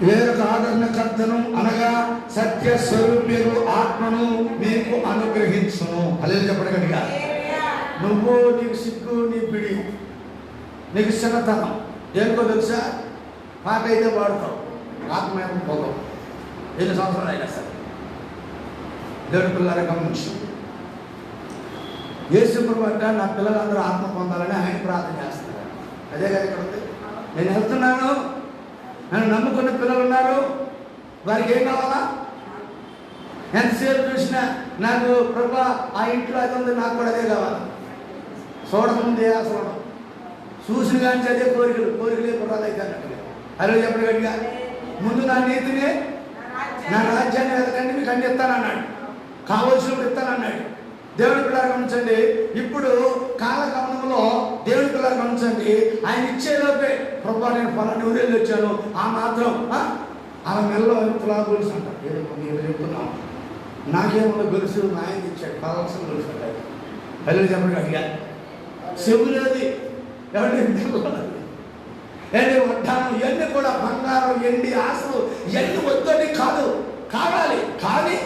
వేరొక ఆదరణకర్తను అనగా సత్య స్వరూప్యము ఆత్మను మీకు అనుగ్రహించును. హల్లెలూయా చెప్పండి గట్టిగా. నువ్వు, నీకు సిగ్గు, నీ పిడి, నీకు చిన్నతనం దేనికో తెలుసా? పాట అయితే వాడుతావు, ఆత్మయం పోతావు. ఎన్ని సంవత్సరాలు అయినా సరే. దేవుడి పిల్లల గమనించు, యేసు ప్రభువు అంటే నా పిల్లలందరూ ఆత్మ పొందాలని ఆయన ప్రార్థన చేస్తారు. అదే కదా ఇక్కడ ఉంది. నేను వెళ్తున్నాను, నన్ను నమ్ముకున్న పిల్లలు ఉన్నారు, వారికి ఏం కావాలా? ఎంతసేపు చూసినా నాకు ప్రభా ఆ ఇంట్లో అది ఉంది, నాకు కూడా అదే కావాలి. చూడకముందే అసలు చూసిన కానీ అదే కోరికలే పురాలు అయితే అన్నట్టుగా. అరే చెప్పండి గట్టిగా. ముందు నా నీతిని, నా రాజ్యాన్ని వెతకండి, మీకు అన్ని ఇస్తానన్నాడు, కావలసినప్పుడు ఇస్తానన్నాడు. దేవుడి పిల్లలు గమనించండి. ఇప్పుడు కాలగమనంలో దేవుడి పిల్లలు గమనించండి, ఆయన ఇచ్చేలోపే ప్రభా నేను పలాని ఊరేళ్ళు వచ్చాను, ఆ మాత్రం అలా మెల్లో తులా గొలుసు అంటారు. ఏదో చెప్తున్నాం, నాకేమో గొలుసు నాయన ఇచ్చాడు, కావాల్సిన గొలుసు అంటారు. పిల్లలు చెప్పండి అడిగా. చెవులేది ఎవరి వడ్డానం ఇవన్నీ కూడా బంగారం, ఎండి, ఆశలు ఇవన్నీ వద్దని కాదు, కావాలి. కానీ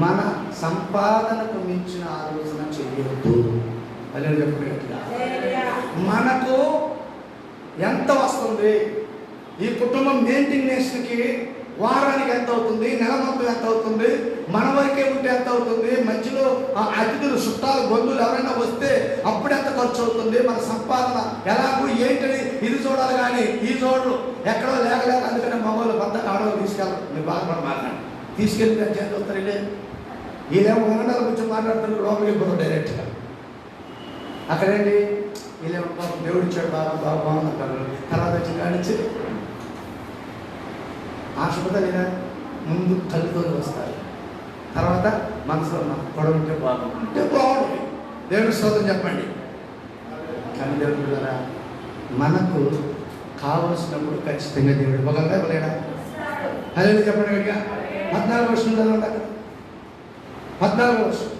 మన సంపాదనకు మించిన ఆలోచన చేయొద్దు. అదే చెప్పినట్టుగా మనకు ఎంత వస్తుంది, ఈ కుటుంబం మెయింటెనెన్స్కి వారానికి ఎంత అవుతుంది, నెల మొత్తం ఎంత అవుతుంది, మన వరకే ఉంటే ఎంత అవుతుంది, మధ్యలో అతిథులు చుట్టాలు బంధువులు ఎవరైనా వస్తే అప్పుడు ఎంత ఖర్చు అవుతుంది, మన సంపాదన ఎలాగూ ఏంటని ఇది చూడాలి. కానీ ఈ చూడరు, ఎక్కడో లేక అందుకనే మగవాళ్ళు కొత్త ఆడవాళ్ళు తీసుకెళ్ళరు. మీరు బాధపడి మాట్లాడి తీసుకెళ్ళి చేసి వస్తారు. వీళ్ళేమో వరండాల కూర్చొని మాట్లాడుతున్నారు, లోపలికి వెళ్ళిపోతారు డైరెక్ట్గా. అక్కడేంటి వీళ్ళేమో పాపం దేవుడు ఇచ్చాడు, బాగా బాగుందంటారు. తర్వాత వచ్చి కానిచ్చి ఆశపడలేదా, ముందు కళ్ళుతో వస్తారు, తర్వాత మనసులో గొడవ ఉంటే బాగుంటే బాగుంటుంది. దేవుడి స్తోత్రం చెప్పండి. కానీ దేవుడు పిల్లరా, మనకు కావలసినప్పుడు ఖచ్చితంగా దేవుడు ఇవ్వగలరా ఇవ్వలేడా? అదే చెప్పండి గట్టిగా. 14 వర్షం చదవండి. అక్కడ 14 వర్షం.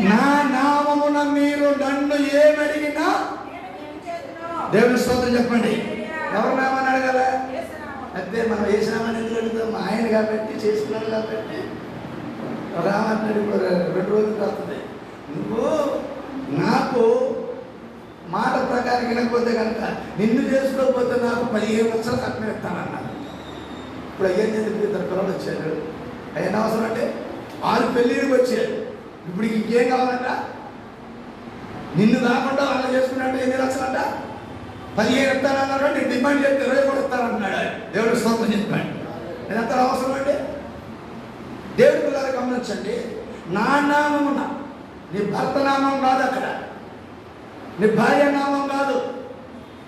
నా నామమున మీరు నన్ను ఏమడిగినా, దేవుని స్తోత్రం చెప్పండి. ఎవరు నామాన్ని అడగాల? అయితే మనం వేసినామని ఎందుకు అడుగుతాం? ఆయన కాబట్టి చేసుకున్నాడు కాబట్టి రామంటాడు. ఇప్పుడు 2 రోజులు వస్తుంది. నువ్వు నాకు మాట ప్రకారం వినకపోతే కనుక నిన్ను చేసుకోకపోతే నాకు 15 లక్షలు కట్నం ఇస్తానన్నాను. ఇప్పుడు అయ్యేది 2 పిల్లలు వచ్చారు. అయిన అవసరం అంటే 6 పెళ్ళిళ్ళకి వచ్చారు. ఇప్పుడు ఇంకేం కావాలంట? నిన్ను కాకుండా వాళ్ళు చేసుకున్నట్టు 8 లక్షలంట, 15 ఇస్తానన్నాడు. నేను డిమాండ్ చేస్తే 20 కూడా ఇస్తానంటున్నాడు. దేవుడు స్తోత్రం చెప్పాడు. నేను అంత అవసరం అండి. దేవుడి పిల్లలు గమనించండి. నా నామమున, నీ భర్త నామం కాదు, అక్కడ నీ భార్య నామం కాదు.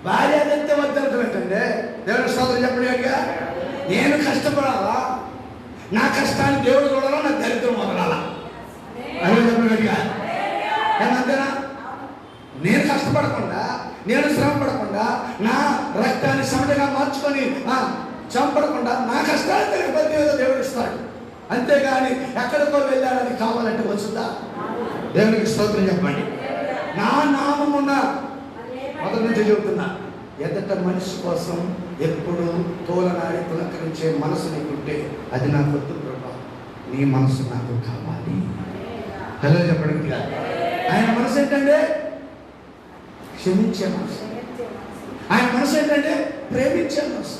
భార్య తెస్తే వద్దనటం ఏంటండి? దేవుడి స్తోత్రం చెప్పడానికి నేను కష్టపడాలా, నా కష్టాన్ని దేవుడు చూడాలా, నా దరిద్రం వదలాలా? అదే చెప్పగలిగా. ఏమంతేనా? నేను కష్టపడకుండా, నేను శ్రమ పడకుండా, నా రక్తాన్ని సమటగా మార్చుకొని చంపడకుండా నా కష్టాన్ని తిరిగి దేవుడు ఇస్తాడు. అంతేగాని ఎక్కడికో వెళ్ళాలని కావాలంటే వచ్చుద్దా? దేవునికి స్తోత్రం చెప్పండి. నా నామమున, మొదటి నుంచి చెబుతున్నా, ఎదట మనిషి కోసం ఎప్పుడు తోలనాడి పులకరించే మనసు నీకుంటే అది నాకు వద్దు ప్రభా, నీ మనసు నాకు కావాలి. హలో చెప్పండి. ఆయన మనసు ఏంటంటే క్షమించే మనసు. ఆయన మనసు ఏంటంటే ప్రేమించే మనసు.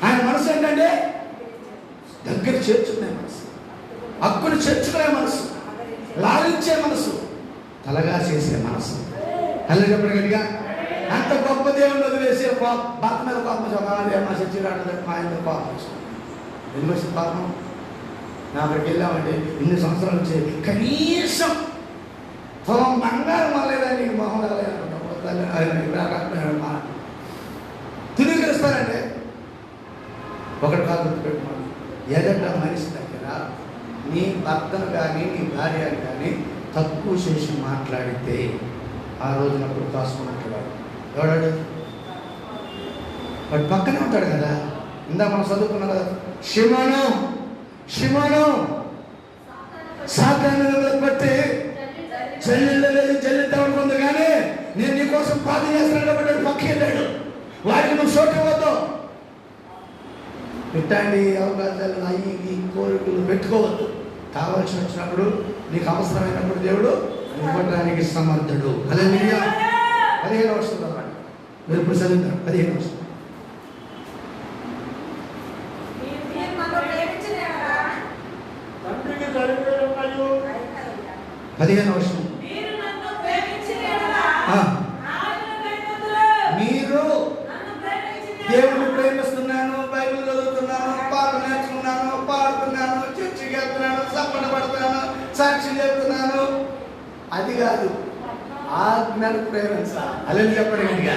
ఆయన మనసు ఏంటంటే దగ్గర చేర్చుకునే మనసు, హక్కును చేర్చుకునే మనసు, లాలించే మనసు, తలగా చేసే మనసు. హలో చెప్పండి గట్టిగా. అంత గొప్ప దేవుని వదిలేసి భర్త మీద పాపం చదవాలి, మా చచ్చిరాడు మా ఆయన పాపం ఎందుకు వచ్చింది పాపం? నా అక్కడికి వెళ్ళామంటే ఇన్ని సంవత్సరాలు వచ్చేది కనీసం పొలం బంగారం అవ్వలేదని మొహం తిరిగిస్తారంటే ఒకటి కాదు గుర్తుపెట్టుకోండి. ఎదట మనిషి దగ్గర నీ భర్తను కానీ నీ భార్యను కానీ తక్కువ చేసి మాట్లాడితే ఆ రోజునప్పుడు కాసుకున్నట్టు ఎవడాడు? వాడు పక్కనే ఉంటాడు కదా. ఇందా మనం చదువుకున్నాం కదా, శిమను సాతాను బట్టి జల్లిద్దామనుకుంది. కానీ నేను నీకోసం పాదం చేస్తాను కాబట్టి పక్కకి వెళ్ళాడు. వాడికి నువ్వు చోటివ్వద్దు. పెట్టండి అవకాశాలు అయ్యి ఈ కోరికలు పెట్టుకోవద్దు. కావాల్సి వచ్చినప్పుడు, నీకు అవసరమైనప్పుడు దేవుడు ఇవ్వడానికి సమర్థుడు. హల్లెలూయా. 15 వర్షం అన్నమాట. మీరు ఇప్పుడు చదువుతారు 15 వర్షం. 15 వర్షం. మీరు దేవుడిని ప్రేమిస్తున్నాను, బైబిల్ చదువుతున్నాను, పాటలు నేర్చుకున్నాను, పాడుతున్నాను, చర్చికి వెళ్తున్నాను, సప్పన పడుతున్నాను, సాక్షి చెప్తున్నాను, అది కాదు. ఆజ్ఞను ప్రేమించాలి. అలా చెప్పండి.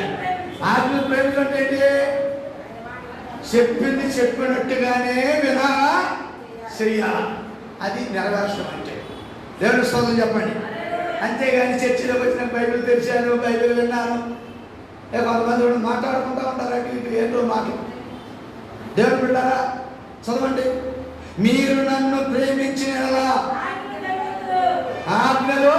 ఆజ్ఞను ప్రేమించడం ఏంటి? చెప్పింది చెప్పినట్టుగానే వినా చెయ్యాలి. అది నెరవేర్చడం అంటే. దేవుని స్తోత్రం చెప్పండి. అంతేగాని చర్చిలోకి వచ్చిన బైబిల్ తెరిచాను, బైబిల్ విన్నాను, కొంతమంది కూడా మాట్లాడుకుంటూ ఉంటారు అటు ఇటు ఏంటో మాటలు. దేవుడు బిడ్డారా చదవండి. మీరు నన్ను ప్రేమించిన ఆజ్ఞలు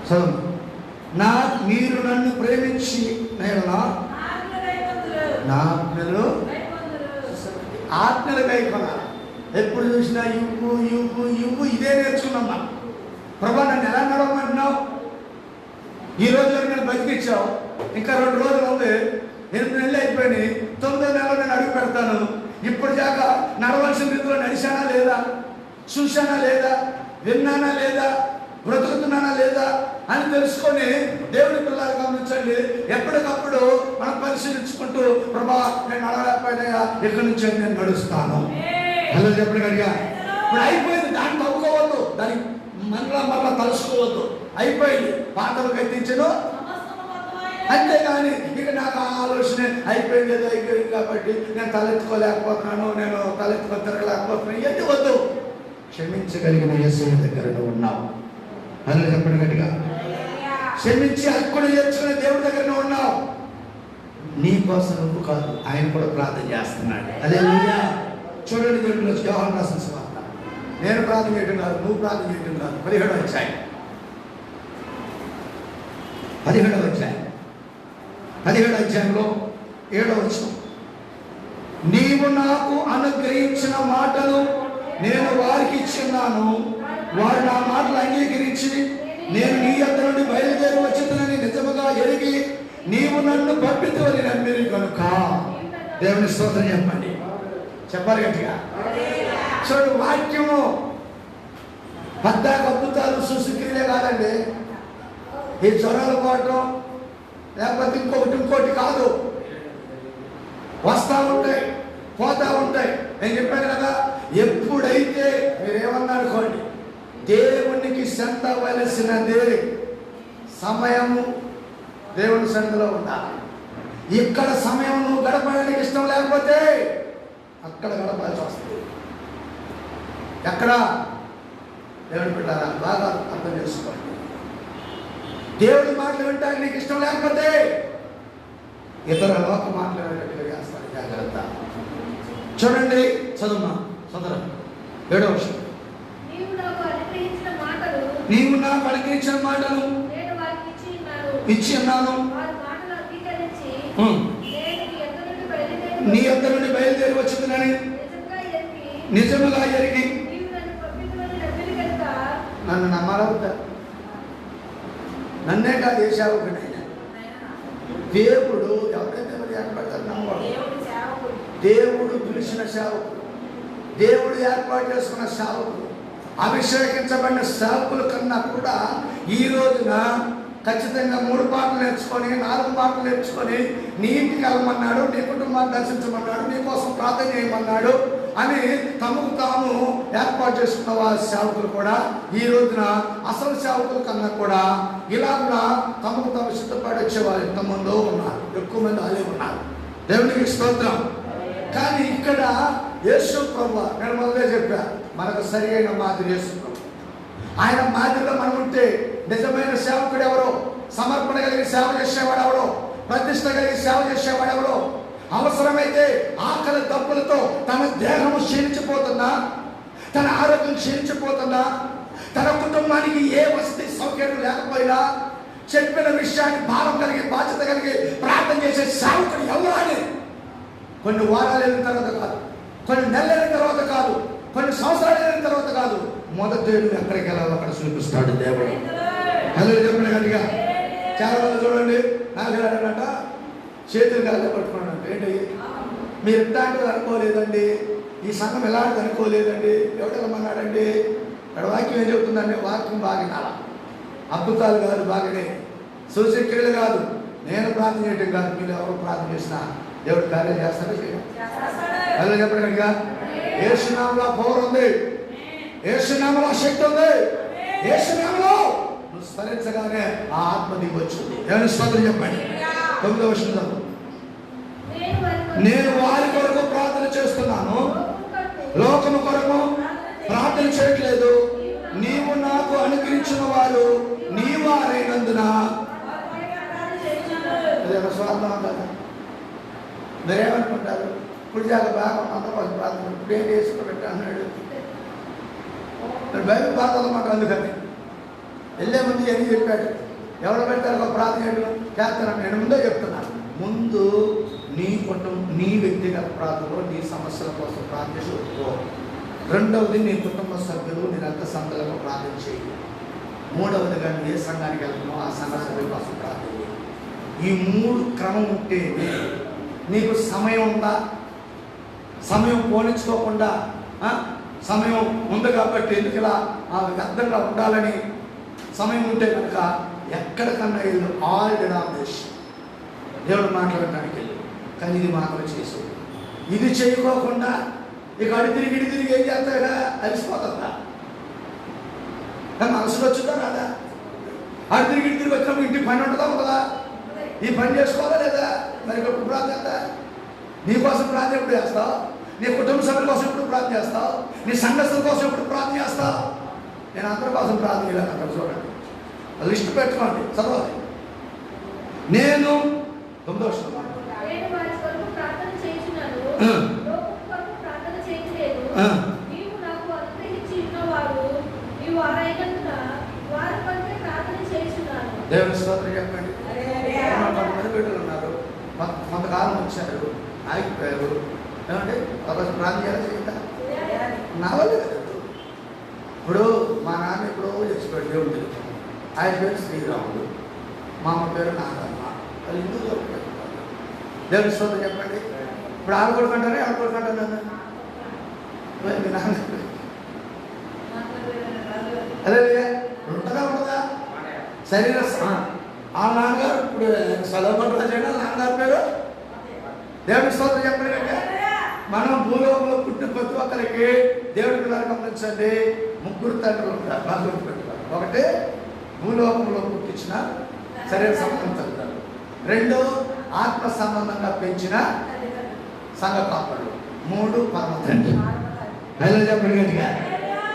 చదువు. మీరు నన్ను ప్రేమించి నా ఆజ్ఞలు గైకొనాలి. ఎప్పుడు చూసినా ఇవ్వు ఇవ్వు ఇవ్వు ఇదే నేర్చుకున్నామ్మా. ప్రభా నన్ను ఎలా నడవమంటున్నావు? ఈ రోజు నేను బతికిచ్చావు, ఇంకా 2 రోజులు ఉంది, 8 నెలలు అయిపోయినాయి, 9వ నెలలో నేను అడుగు పెడతాను. ఇప్పుడు దాకా నడవలసిన రీతిలో నడిచానా లేదా, చూశానా లేదా, విన్నానా లేదా, బ్రతుకుతున్నానా లేదా అని తెలుసుకొని దేవుడి పిల్లలు గమనించండి. ఎప్పటికప్పుడు మనం పరిశీలించుకుంటూ ప్రభా నేను నడవలేకపోయినా ఇక్కడి నుంచి నేను నడుస్తాను. హలో చెప్పండి అడిగా. ఇప్పుడు అయిపోయింది, దాన్ని తవ్వుకోవద్దు, దాన్ని మరలా తలుసుకోవద్దు. అయిపోయింది, పాతలు కట్టించను అంతేగాని ఇక నాకు ఆలోచన అయిపోయింది, ఏదో అయిపోయింది కాబట్టి నేను తలెత్తుకోలేకపోతున్నాను, నేను తలెత్తుకొని తిరగలేకపోతున్నాను, ఎట్టి వద్దు. క్షమించగలిగిన యేసు దగ్గర ఉన్నావు. అందులో చెప్పండి గట్టిగా. క్షమించి హక్కును చేర్చుకునే దేవుడి దగ్గర ఉన్నావు. నీ కోసం నువ్వు కాదు, ఆయన కూడా ప్రార్థన చేస్తున్నాడు. అదే చూడండి, దేవుడిలో యోహాను రాసిన సువార్త. నేను ప్రార్థన చేయడం కాదు, నువ్వు ప్రార్థన చేయడం కాదు. 17వ అధ్యాయం 17వ అధ్యాయంలో 7వ వచనం. నీవు నాకు అనుగ్రహించిన మాటలు నేను వారికి ఇచ్చున్నాను, వారు నా మాటలు అంగీకరించి నేను నీ యొద్ద నుండి బయలుదేరి వచ్చునని నిజముగా ఎరిగి నీవు నన్ను పంపితువని నమ్మిరి కనుక. దేవుని స్తోత్రం చెప్పండి, చెప్పాలి గట్టిగా. చూడు, వాక్యము పద్దాకు అద్భుతాలు సూచక్రియలే కాదండి. ఈ జ్వరాలు పోవటం లేకపోతే ఇంకోటి కాదు. వస్తూ ఉంటాయి, పోతూ ఉంటాయి. నేను చెప్పాను కదా, ఎప్పుడైతే మీరేమన్నా అనుకోండి, దేవునికి చెందవలసినదే సమయము దేవుని సన్నిధిలో ఉండాలి. ఇక్కడ సమయం నువ్వు గడపడానికి ఇష్టం లేకపోతే అక్కడ గడపాల్సి వస్తుంది. ఎక్కడ దేవుని బిడ్డలారా బాగా అర్థం చేసుకోండి. దేవుడి మాటలు వింటానికి నీకు ఇష్టం లేకపోతే ఇతర లోక మాట్లాడేటట్టుగా చేస్తారు. జాగ్రత్త. చూడండి, చదువుమా చదువు 7వ వర్షం. నీవు నాకు అనుగ్రహించిన మాటలు ఇచ్చి ఉన్నాను, నీ యొద్ద నుండి బయలుదేరి వచ్చిందని నిజముగా ఎరిగి నన్ను నమ్మాలవుతా. నన్నే కాదు, ఏ సేవకుడైనా దేవుడు ఎవరైతే మరి ఏర్పడతారు నమ్మవాడు. దేవుడు పిలిచిన సేవకుడు, దేవుడు ఏర్పాటు చేసుకున్న సేవకుడు, అభిషేకించబడిన సేవకుల కన్నా కూడా ఈ రోజున ఖచ్చితంగా 3 పాటలు నేర్చుకొని 4 పాటలు నేర్చుకొని నీ ఇంటికి వెళ్ళమన్నాడు, నీ కుటుంబాన్ని దర్శించమన్నాడు, నీ కోసం ప్రార్థన చేయమన్నాడు అని తమకు తాము ఏర్పాటు చేసుకున్న వారి సేవకులు కూడా ఈ రోజున అసలు సేవకుల కన్నా కూడా ఇలా కూడా తమకు తాము సిద్ధపడి వచ్చేవారు ఎంతమందో ఉన్నారు, ఎక్కువ మంది అదే ఉన్నారు. దేవునికి స్తోత్రం. కానీ ఇక్కడ యేసు ప్రభువు నేను మొదలే చెప్పా, మనకు సరి అయిన మాదిరి యేసు ప్రభు. ఆయన మాదిరిలో మనం ఉంటే నిజమైన సేవకుడు ఎవరో, సమర్పణ కలిగి సేవ చేసేవాడు ఎవరో, ప్రతిష్ట కలిగి సేవ చేసేవాడు ఎవరో, అవసరమైతే ఆకలి దప్పులతో తన దేహము క్షీణించిపోతున్నా, తన ఆరోగ్యం క్షీణించిపోతున్నా, తన కుటుంబానికి ఏ వసతి సౌకర్యం లేకపోయినా చెప్పిన విషయాన్ని భారం కలిగి బాధ్యత కలిగి ప్రార్థన చేసే సేవకుడు ఎవరు అని కొన్ని వారాలు వెళ్ళిన తర్వాత కాదు, కొన్ని నెలలు వెళ్ళిన తర్వాత కాదు, కొన్ని సంవత్సరాలు వెళ్ళిన తర్వాత కాదు, మొదటి దేవుడు ఎక్కడికి వెళ్ళాలో అక్కడ చూపిస్తాడు దేవుడు. అదే చెప్పిన కనుక చాలా మంది చూడండి, నాకు అడగట చేతులు కాళ్ళ పట్టుకున్నాడు. ఏంటి మీరు ఇట్లాంటిది అనుకోలేదండి, ఈ సంఘం ఎలాంటిది అనుకోలేదండి, ఎవడమన్నాడండి. ఇక్కడ వాక్యం ఏం చెబుతుందండి? వాక్యం బాగా అద్భుతాలు కాదు, బాగానే సూచక్రియలు కాదు, నేను ప్రార్థన చేయటం కాదు, మీరు ఎవరు ప్రార్థన చేసినా దేవుడు కార్యం చేస్తాడో చేయడం. అదే చెప్పండి కనుక యేసునామములో పవర్ ఉంది, యేసునామములో శక్తి ఉంది, యేసునామములో నువ్వు స్మరించగానే ఆ ఆత్మ దిగి వచ్చింది. ఏమైనా స్తోత్రం చెప్పండి. 9వ వచనం. నేను వారి కొరకు ప్రార్థన చేస్తున్నాను, లోకము కొరకు ప్రార్థన చేయట్లేదు. నీవు నాకు అనుగ్రహించిన వారు నీ వారైనందున. అదేమో స్వార్థం అంటారు. మీరేమనుకుంటారు? ఇప్పుడు చాలా బాగా అందరూ వాళ్ళు ప్రార్థన ఇప్పుడు ఏం చేసుకున్నట్టు అన్నాడు. బైబిల్ బాధలు మాట అందుకని వెళ్ళే ముందు అని చెప్పాడు, ఎవరు పెడతారు ఒక ప్రార్థన చేస్తాను. నేను ముందే చెప్తున్నాను, ముందు నీ కుటుంబం, నీ వ్యక్తిగత ప్రార్థనలో నీ సమస్యల కోసం ప్రార్థించి ఒప్పుకో. రెండవది నీ కుటుంబ సభ్యులు నీ రక్త సంఘాలకు ప్రార్థన చేయి. మూడవదిగా నువ్వు ఏ సంఘానికి వెళ్తున్నావు ఆ సంఘ సభ్యుల కోసం ప్రార్థన చేయి. ఈ 3 క్రమం ఉంటే నీకు సమయం ఉందా, సమయం పోనించుకోకుండా సమయం ఉంది కాబట్టి ఎందుకు ఇలా వ్యర్థంగా ఉండాలని సమయం ఉంటే కనుక ఎక్కడికన్నా వెళ్ళు, ఆల్ డినామినేషన్ దేవుడు మాట్లాడటానికి వెళ్ళు. కానీ ఇది మాత్రం చేసు. ఇది చేయకోకుండా ఇక అడి తిరిగి ఏం చేస్తాగా అలసిపోతుందా? కానీ మనసులో వచ్చిందా రాదా? అడి తిరిగి వచ్చినప్పుడు ఇంటికి పని ఉంటుందా ఉండదా? ఈ పని చేసుకోవాలా లేదా? మరి ఇప్పుడు ప్రార్థన నీ కోసం ప్రార్థన ఎప్పుడు చేస్తావు? నీ కుటుంబ సభ్యుల కోసం ఎప్పుడు ప్రార్థన చేస్తావు? నీ సంఘస్థుల కోసం ఎప్పుడు ప్రార్థన చేస్తావు? నేను అందరి కోసం ప్రార్థన చేయాలి. అక్కడ చూడండి, లిస్ట్ పెట్టుకోండి, చదవాలి. నేను సంతోషం నేను వారి కొరకు ప్రార్థన చేయుచున్నాను, లోకం కొరకు ప్రార్థన చేయట్లేదు. నీవు నాకు అనుగ్రహించి ఉన్నవారు నీవు వారైనందున వారి కొరకే ప్రార్థన చేయుచున్నాను. దేవుని స్తోత్రం చెప్పండి. కొంతమంది బిడ్డలు ఉన్నారు, కొంతకాలం వచ్చారు, ఆగిపోయారు. ఏమంటే ఒకరోజు ప్రార్థన చేయాలి చేద్దా? నా వల్ల కదా. ఇప్పుడు మా నాన్న ఎప్పుడో చచ్చిపోయాడు, దేవుడు తెలుసు. ఆయన పేరు శ్రీరాముడు, మా అమ్మ పేరు నాగమ్మ. వాళ్ళు హిందువులు. దేవుని స్తోత్రం చెప్పండి. ఇప్పుడు ఆడుకోడుకుంటారే ఆడుకోడుకుంటాను మీ నాన్న అదే ఉంటుందా ఉండదా? శరీర ఆ నాన్నగారు ఇప్పుడు సలహా చేయడం నాన్నగారి పేరు. దేవుని స్తోత్రం చెప్పండి. మనం భూలోకంలో పుట్టిన ప్రతి ఒక్కరికి దేవుడి పిల్లలు గమనించండి, 3 తండ్రులు ఉంటారు. బాగా పెట్టుకోవాలి. ఒకటి భూలోకంలో పుట్టించిన శరీర సంబంధం తల్లిదండ్రులు, 2 ఆత్మ సంబంధంగా పెంచిన సంఘ కాపరులు, 3 పరమ తండ్రి. చెప్పండి గట్టిగా.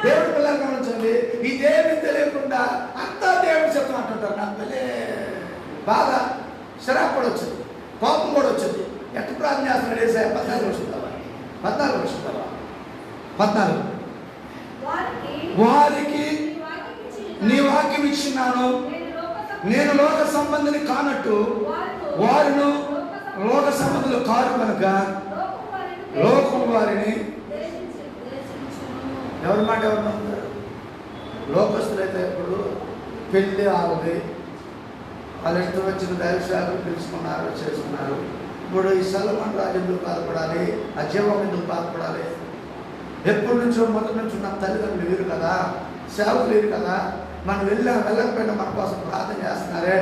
దేవుడి పిల్లలు గమనించండి, ఇదేమి తెలియకుండా అంతా దేవుడి చెప్తూ అంటుంటారు. నాకు వెళ్ళే బాగా శరాబ్ కూడా వచ్చింది, కోపం కూడా వచ్చింది. ఎట్లా ప్రార్థన చేస్తున్నాడు ఏసయ్య? 14 వారికి నీ వాక్యం ఇచ్చినాను, నేను లోక సంబంధిని కానట్టు వారును లోక సంబంధులు కారు కనుక లోకం వారిని. ఎవరి మాట ఎవరు నమ్ముతారు? లోకస్తులైతే ఇప్పుడు పెళ్ళి ఆవుది, వాళ్ళ ఇష్టం వచ్చిన దైవశాఖలు పిలుచుకున్నారు, చేసుకున్నారు. ఇప్పుడు ఈ సొలొమోను రాజు ఎందుకు బాధపడాలి? ఆ జీవం ఎందుకు బాధపడాలి? ఎప్పటి నుంచో మొదటి నుంచి ఉన్న తల్లిదండ్రులు వీరు కదా, సేవకులు వీరు కదా. మనం వెళ్ళకపోయినా మన కోసం ప్రార్థన చేస్తున్నారే,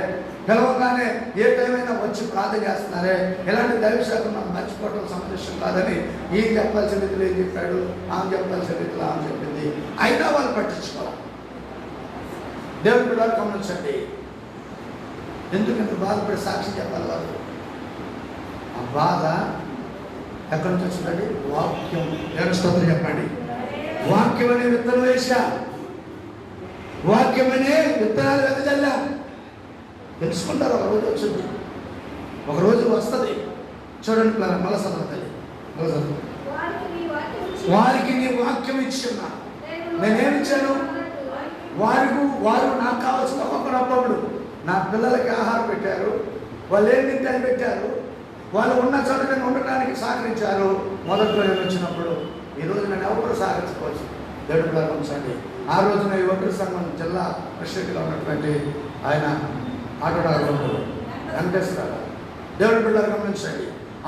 పిలవగానే ఏ టైం అయినా వచ్చి ప్రార్థన చేస్తున్నారే. ఇలాంటి దైవశాఖలు మనం మర్చిపోవడం సమస్య కాదని ఈ చెప్పాల్సిన రీతిలో ఏం చెప్పాడు, ఆమె చెప్పాల్సిన రీతిలో ఆమె చెప్పింది. అయినా వాళ్ళు పట్టించుకోవాలి. దేవుడి పిల్లలు గమనించండి, ఎందుకంత బాధపడి సాక్షి చెప్పాలి వాళ్ళు. ఆ బాధ ఎక్కడి నుంచి వచ్చిందండి? వాక్యం. దేవుని స్తోత్రం చెప్పండి. వాక్యం అనే విత్తనం వేసా, వాక్యం అనే విత్తనాలు వెదజల్లా. తెలుసుకుంటారు, ఒకరోజు వచ్చింది, ఒకరోజు వస్తుంది. చూడండి మళ్ళా చదవ తల్లి, వారికి నీ వాక్యం ఇచ్చున్నా. నేనేమిచ్చాను? వారు నాకు కావాల్సిన ఒక్కొక్కడప్పుడు నా పిల్లలకి ఆహారం పెట్టారు, వాళ్ళు ఏం తింటాను పెట్టారు, వాళ్ళు ఉన్న చోట నేను ఉండటానికి సహకరించారు. మొదట్లో నేను వచ్చినప్పుడు. ఈరోజు నేను ఎవరు సహకరించుకోవచ్చు. దేవుడి పిల్లలు ఉంచండి. ఆ రోజున ఈ ఒంటరి సంఘం జిల్లా ప్రెసిడెంట్గా ఉన్నటువంటి ఆయన ఆటో డ్రైవర్ వెంకటేశ్వర, దేవుడి పిల్లలు గమనించండి.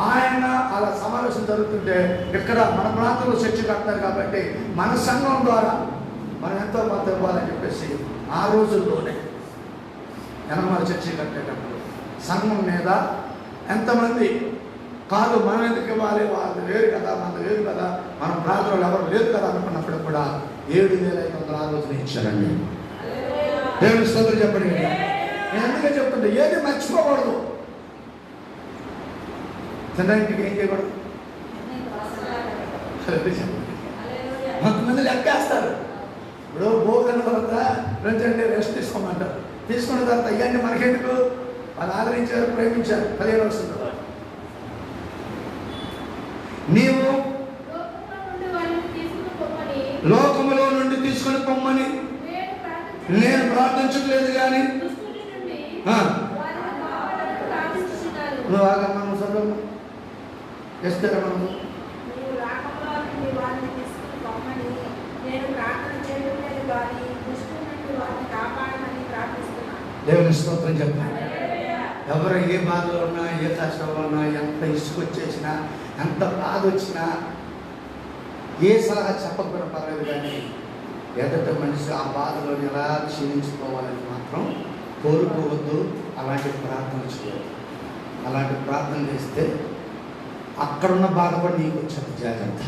ఆయన అలా సమావేశం జరుగుతుంటే ఇక్కడ మన ప్రాంతంలో చర్చ కడతారు కాబట్టి మన సంఘం ద్వారా మనం ఎంతో కొంత ఇవ్వాలని చెప్పేసి ఆ రోజుల్లోనే యనమల చర్చి కట్టేటప్పుడు సంఘం మీద ఎంతమంది కాదు, మనం ఎందుకు ఇవ్వాలి, వాళ్ళు వేరు కదా, మనది వేరు కదా, మన ప్రాంతంలో ఎవరు లేదు కదా అనుకున్నప్పుడు కూడా 7,500 ఆ రోజున ఇచ్చారండి. దేవుని స్తోత్రం చెప్పండి. నేను ఎందుకే చెప్తుంటే ఏది మర్చిపోకూడదు. తినడానికి ఏం చేయకూడదు. కొంతమంది లెక్కేస్తారు. ఇప్పుడు భోజనం తర్వాత రెండంటే రెస్ట్ తీసుకోమంటారు. తీసుకున్న తర్వాత ఇవన్నీ మనకెందుకు? వాళ్ళు ఆదరించారు, ప్రేమించారు. 15 వస్తుంది. నీవు లోకములో నుండి తీసుకొని పొమ్మని నేను ప్రార్థించట్లేదు కానీ వారిని కాపాడని ప్రార్థిస్తున్నాను. నువ్వు ఆగమ్మా, నువ్వు చదువు. ఎస్తేరా మనము నీవు రాకంలో నుండి వారిని తీసుకుని పొమ్మని నేను ప్రార్థన చేయడం లేదు కానీ దుష్టుల నుండి వారిని కాపాడమని ప్రార్థిస్తున్నాను. దేవుని స్తోత్రం చెప్పండి. ఎవరు ఏ బాధలో ఉన్నా, ఏ కష్టంలో ఉన్నా, ఎంత ఇసుకొచ్చేసినా, ఎంత బాధ వచ్చినా, ఏ సలహా చెప్పకపోయినా పర్లేదు, కానీ ఎదుట మనిషి ఆ బాధలో ఎలా క్షీణించుకోవాలని మాత్రం కోరుకోవద్దు. అలాంటి ప్రార్థన చేయవద్దు. అలాంటి ప్రార్థన చేస్తే అక్కడున్న బాధ కూడా నీకు వచ్చేది. జాగ్రత్త.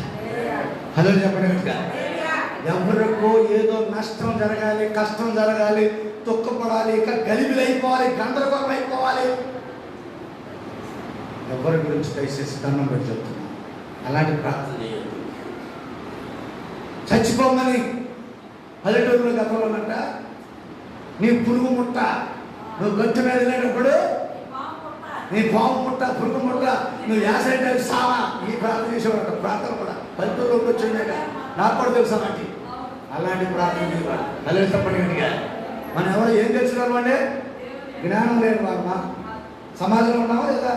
హలో చెప్పండి. ఎవరికో ఏదో నష్టం జరగాలి, కష్టం జరగాలి, దుఃఖపడాలి, ఇక గలిబిలైపోవాలి, గందరగోళం అయిపోవాలి. ఎవరి గురించి దయచేసి దండం పెట్టి చెప్తున్నాను, అలాంటి ప్రార్థన చేయొద్దు. చచ్చిపోమని పల్లెటూరులో గతంలో ఉన్నట్ట, నీ పురుగు ముట్ట, నువ్వు గట్టు మీద వెళ్ళేటప్పుడు నీ పాము ముట్ట, పురుగు ముట్ట, నువ్వు యాసైతే సావా, ఈ ప్రార్థన చేసేవాడు. ప్రార్థన కూడా పల్లెటూరులోకి వచ్చిందే, నాకు కూడా తెలుసు అలాంటి అలాంటి ప్రార్థన చేసేవాడు. అదే చెప్పండి. మనం ఎవరు ఏం తెలుసుకున్నాం అంటే జ్ఞానం లేని వాళ్ళమా? సమాజంలో ఉన్నావా లేదా?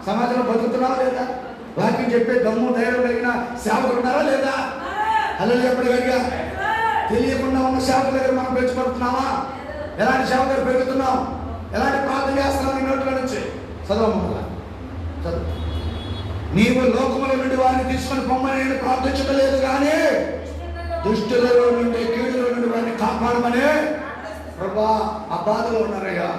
సమాజంలో బతుకుతున్నావా లేదా? వాక్యం చెప్పే దమ్ము ధైర్యం కలిగిన సేవకులు ఉన్నారా లేదా? అలా చెప్పండి. కనుక తెలియకుండా ఉన్న సేవకుల దగ్గర మనం పెంచుకుంటున్నామా? ఎలాంటి సేవకులు పెరుగుతున్నాం? ఎలాంటి ప్రార్థన చేస్తున్నాం? నీ నోట్ల నుంచి చదవమల్లా చదువు. నీవు లోకముల నుండి వారిని తీసుకొని పొమ్మని నేను ప్రార్థించడం లేదు, కానీ దుష్టులలో నుండి, కీడులో నుండి వారిని కాపాడమని. ప్రభా, ఆ బాధలో ఉన్నారయ్యా,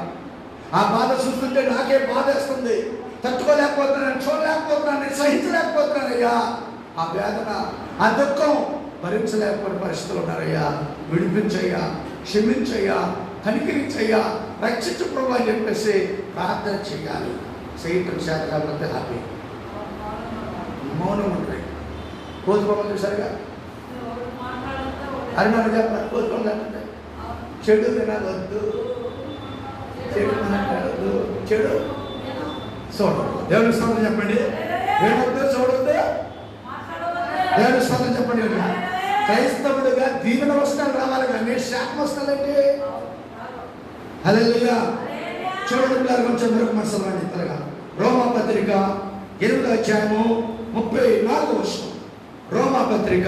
ఆ బాధ చూస్తుంటే నాకే బాధ వేస్తుంది, తట్టుకోలేకపోతున్నాను, చూడలేకపోతున్నాను, నేను సహించలేకపోతున్నానయ్యా. ఆ వేదన, ఆ దుఃఖం భరించలేకపోయిన పరిస్థితులు ఉన్నారయ్యా. విడిపించయ్యా, క్షమించయ్యా, కనికరించయ్యా, రక్షించు ప్రభు అని చెప్పేసి ప్రార్థన చేయాలి. చేయటం చేత కాకపోతే హ్యాపీ మౌనం ఉంటాయి. కోతుకోమని చూసారుగా, అది మనం చెప్పాలి. కోతుకోమంటే చెడు వినవద్దు, చెడు మాట్లాడద్దు, చెడు చూడద్దు. దేవుని స్తోత్రం చెప్పండి. వినవద్దు, చూడొద్దు, దేవుని స్తోత్రం చెప్పండి. క్రైస్తవుడుగా దీవెన వస్త్రాలు రావాలి, కానీ శాపం వస్తానంటే హల్లెలూయా. చూడండి, కొంచెం మరొక మనసులండి త్వరగా. రోమా పత్రిక 8వ అధ్యాయము 34వ వచనం. రోమా పత్రిక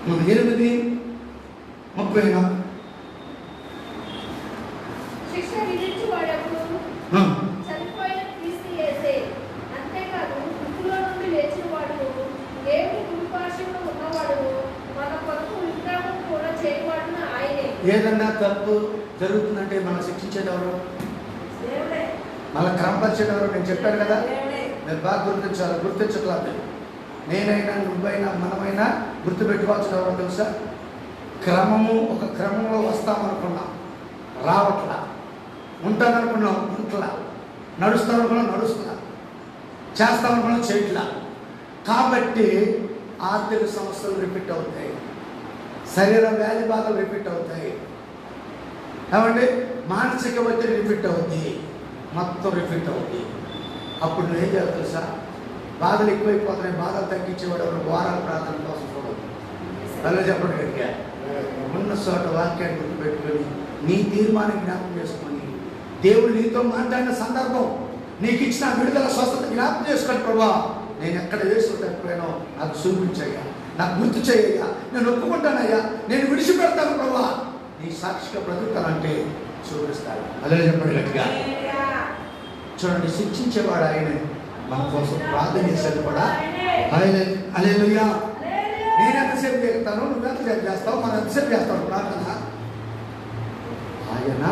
8:34. శిక్ష విధించు వాడెవడు? చనిపోయిన క్రీస్తు యేసే. అంతేకాదు మృతుల్లో నుండి లేచిన వాడు, దేవుని కుడిపార్శ్వమున ఉన్నవాడు, మన కొరకు విగ్రహం కూడా చేయవాడున ఆయనే. ఏదన్నా తప్పు జరుగుతుందంటే మనం శిక్షించేది ఎవరు? దేవుడే. మళ్ళీ క్రమపరిచేది ఎవరు? నేను చెప్పాను కదా, దేవుడే. మీరు బాగా గుర్తించాలి. గుర్తించట్లేదు. నేనైనా, నువ్వైనా, మనమైనా గుర్తుపెట్టుకోవాల్సిన ఎవరో తెలుసా? క్రమము, ఒక క్రమంలో వస్తామనుకున్నాం, రావట్లా. ఉంటాననుకున్నాం, ఉంటలా. నడుస్తామనుకున్నాం, నడుస్తున్నా. చేస్తామనుకున్నాం, చేయట్లా. కాబట్టి ఆర్థిక సమస్యలు రిపీట్ అవుతాయి, శరీర వ్యాధి బాధలు రిపీట్ అవుతాయి, ఏమంటే మానసిక ఒత్తిడి రిపీట్ అవుతుంది, మొత్తం రిపీట్ అవుతుంది. అప్పుడు నువ్వేం చేయాలి తెలుసా? బాధలు ఎక్కువైపోతున్నాయి, బాధలు తగ్గించేవాడు ఎవరు? వారాల ప్రార్థన కోసం చూడదు. అలా చెప్పడం గట్టిగా ఉన్న చోట వాక్యాన్ని గుర్తుపెట్టుకొని నీ తీర్మానం జ్ఞాపకం చేసుకొని, దేవుడు నీతో మాట్లాడిన సందర్భం, నీకు ఇచ్చిన విడుదల స్వస్థత జ్ఞాపకం చేసుకొని, ప్రభా నేను ఎక్కడ వేసుకు తప్పిపోయానో నాకు చూపించయ్యా, నాకు గుర్తు చేయయ్యా, నేను ఒప్పుకుంటానయ్యా, నేను విడిచిపెడతాను ప్రభా, నీ సాక్షిగా బ్రతుకుతానంటే చూపిస్తాడు. అదే చెప్పండి గట్టిగా. చూడండి, శిక్షించేవాడు ఆయనే, మన కోసం ప్రార్థన చేసేది కూడా ఆయన. హల్లెలూయా. నేను ఎంతసేపు చేస్తాను, నువ్వు ఎంతసేపు చేస్తావు, మనం ఎంతసేపు చేస్తావు ప్రార్థన? ఆయన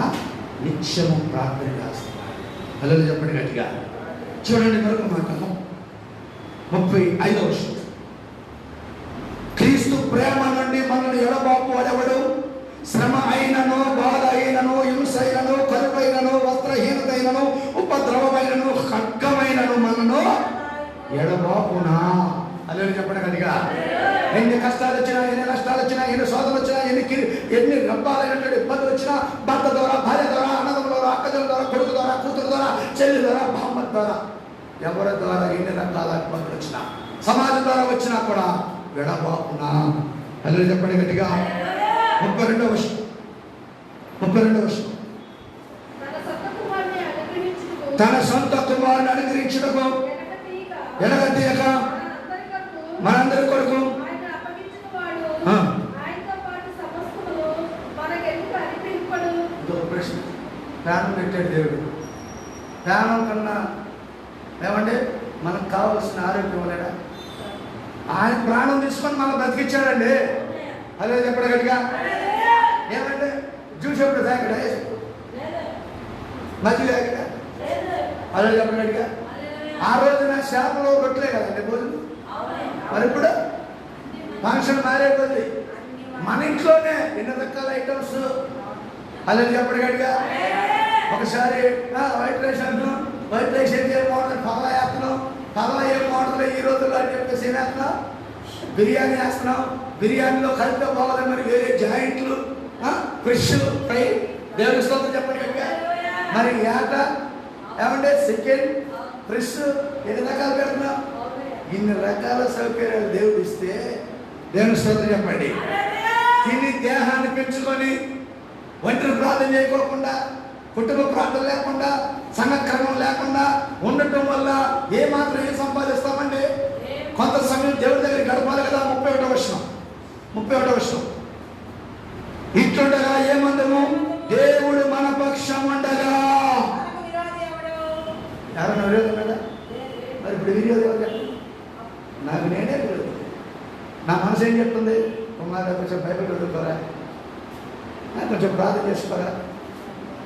నిత్యము ప్రార్థన చేస్తున్నాడు. హల్లెలూయా చెప్పండి గట్టిగా. చూడండి మరొక మాట, 35వ వచనం. క్రీస్తు ప్రేమ నుండి మనల్ని ఎడబాపు వాడెవడు? శ్రమ అయినను, బాధ అయినను, హింస అయినను, కరువైనను, వస్త్రహీనతైనను, ఉపద్రవమైనను, ఖడ్గమైనను మనను ఎడబాపునా. అదే చెప్పండి గట్టిగా. ఎన్ని కష్టాలు వచ్చినా, ఎన్ని నష్టాలు వచ్చినా, ఎన్ని శోధనలు వచ్చినా, ఎన్ని రబ్బాలైనటువంటి ఇబ్బందులు వచ్చినా, భర్త ద్వారా, భార్య ద్వారా, అన్నదం ద్వారా, అక్కజల ద్వారా, కొడుకు ద్వారా, కూతురు ద్వారా, చెల్లి ద్వారా, బామ్మ ద్వారా, ఎవరి ద్వారా ఎన్ని రకాల ఇబ్బందులు వచ్చినా, సమాజం ద్వారా వచ్చినా కూడా ఎడబాపునా. అదే చెప్పండి గట్టిగా. 32వ వచనం. 32వ వచనం. తన సొంత కుమారుని అనుగ్రహించుటకు తన సొంత కుమారుని అనుగ్రహించుటకు ఎడగతీయక మనందరి కొరకు ఆయన అప్పగించిన వాడు ఆ. ఆయనతో పాటు సమస్తమును మనకెందుకు అనుగ్రహింపడు? ఇదొక ప్రశ్న. ప్రాణం పెట్టాడు దేవుడు. ప్రాణం కన్నా ఏమంటే మనకు కావాల్సిన ఆరోగ్యం లేడా? ఆయన ప్రాణం తీసుకొని మనం బతికించాడండి. అదే చెప్పడు గట్టిగా. ఏమంటే జ్యూస్ ఎప్పుడు తాగడా? మధ్య తాగడా? అదే చెప్పడు గట్టిగా. ఆ రోజున చేపలు రొట్టెలే కదండి భోజనం. మరి ఇప్పుడు ఫంక్షన్ మారే కొద్ది మన ఇంట్లోనే ఎన్ని రకాల ఐటమ్స్. అలా చెప్పడు గట్టిగా. ఒకసారి వైట్ రైస్ అంటున్నాం, వైట్ రైస్ ఏం మోడల్ పగలా వేస్తున్నాం, పగలా ఏం మోడల్ ఈ రోజుల్లో అని చెప్పేసి ఏం వేస్తున్నాం, బిర్యానీ వేస్తున్నాం. బిర్యానీలో కలిపితే బాగోదు, మరి వేరే జాయింట్లు, ఫిష్ ఫ్రై, దేవుని స్తోత్రం చెప్పండి గట్టిగా. మరి ఏట ఏమంటే చికెన్, ఫిష్ ఎన్ని రకాలు పెడుతున్నాం. ఇన్ని రకాల సౌకర్యాలు దేవుడు ఇస్తే దేవుని స్తోత్రం చెప్పండి. తిని దేహాన్ని పెంచుకొని ఒంటరి ప్రార్థన చేయకోకుండా, కుటుంబ ప్రార్థన లేకుండా, సంఘక్రమం లేకుండా ఉండటం వల్ల ఏమాత్రం ఏం సంపాదిస్తామండి? కొంత సమయం దేవుడి దగ్గర గడపాలి కదా. 31వ వచనం. 31వ వచనం. ఇట్లుండగా ఏమందము? దేవుడు మన పక్షం ఉండగా. మనకు విరోధి ఎవడు? ఎవరన్నా విరోధం కదా? మరి ఇప్పుడు విరోధం ఎవరు చెప్పండి? నాకు నేనే విరోధం. నా మనసు ఏం చెప్తుంది? కుమారు కొంచెం బైబిల్ చదువుకోరా, కొంచెం ప్రార్థన చేసుకోరా,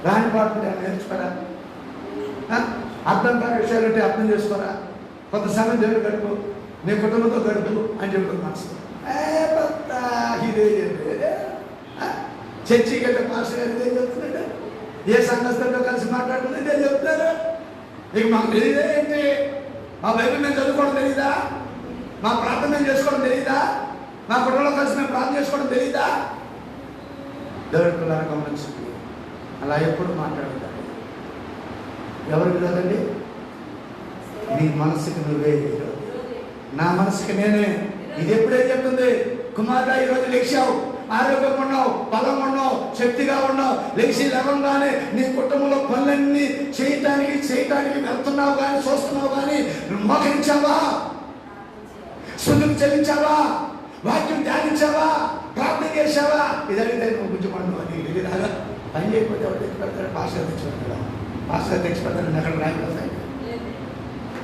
రాని పాటలు నేర్చుకోరా, అర్థం కాని విషయాలు అంటే అర్థం చేసుకోరా, కొంత సమయం దేవుడు గడుపు, నీ కుటుంబంతో గడుపు అని చెప్తుంది మనసు. ఇదే చర్చికి వెళ్ళే పాస్టర్ గారు ఇదే చెప్తున్నాడు, ఏ సంఘస్థంతో కలిసి మాట్లాడుతుంది ఇదే చెప్తున్నారు. ఇక మాకు తెలియదే ఏంటి? మా బైబిల్ మేము చదువుకోవడం తెలీదా? మా ప్రార్థన మేము చేసుకోవడం తెలీదా? మా కుటుంబంలో కలిసి మేము ప్రార్థన చేసుకోవడం తెలీదా? దేవుడి పిల్లలు గమనించండి. అలా ఎప్పుడు మాట్లాడతారు. ఎవరు విరోధండి? నీ మనసుకి నువ్వే విరోధి. నా మనసుకి నేనే. ఇది ఎప్పుడే చెప్తుంది? కుమారుడా, ఈరోజు లేచావు, ఆరోగ్యంగా ఉన్నావు, బలం ఉన్నావు, శక్తిగా ఉన్నావు, లేచి లేవగానే నీ కుటుంబంలో పనులన్నీ చేయటానికి వెళ్తున్నావు కానీ, చూస్తున్నావు కానీ, మోకరించావా? స్తుతులు చెల్లించావా? వాక్యం ధ్యానించావా? ప్రార్థన చేశావా? ఇది అడిగితే నువ్వు గుంజుకోండు అని తెలియదా? పని చేయకపోతే ఎవరు తెచ్చి పెడతాడు? పాస్టర్ తెచ్చి పెడతాడా? పాస్టర్ తెచ్చి పెడతాడు. ఎక్కడ రాయబడతాయి?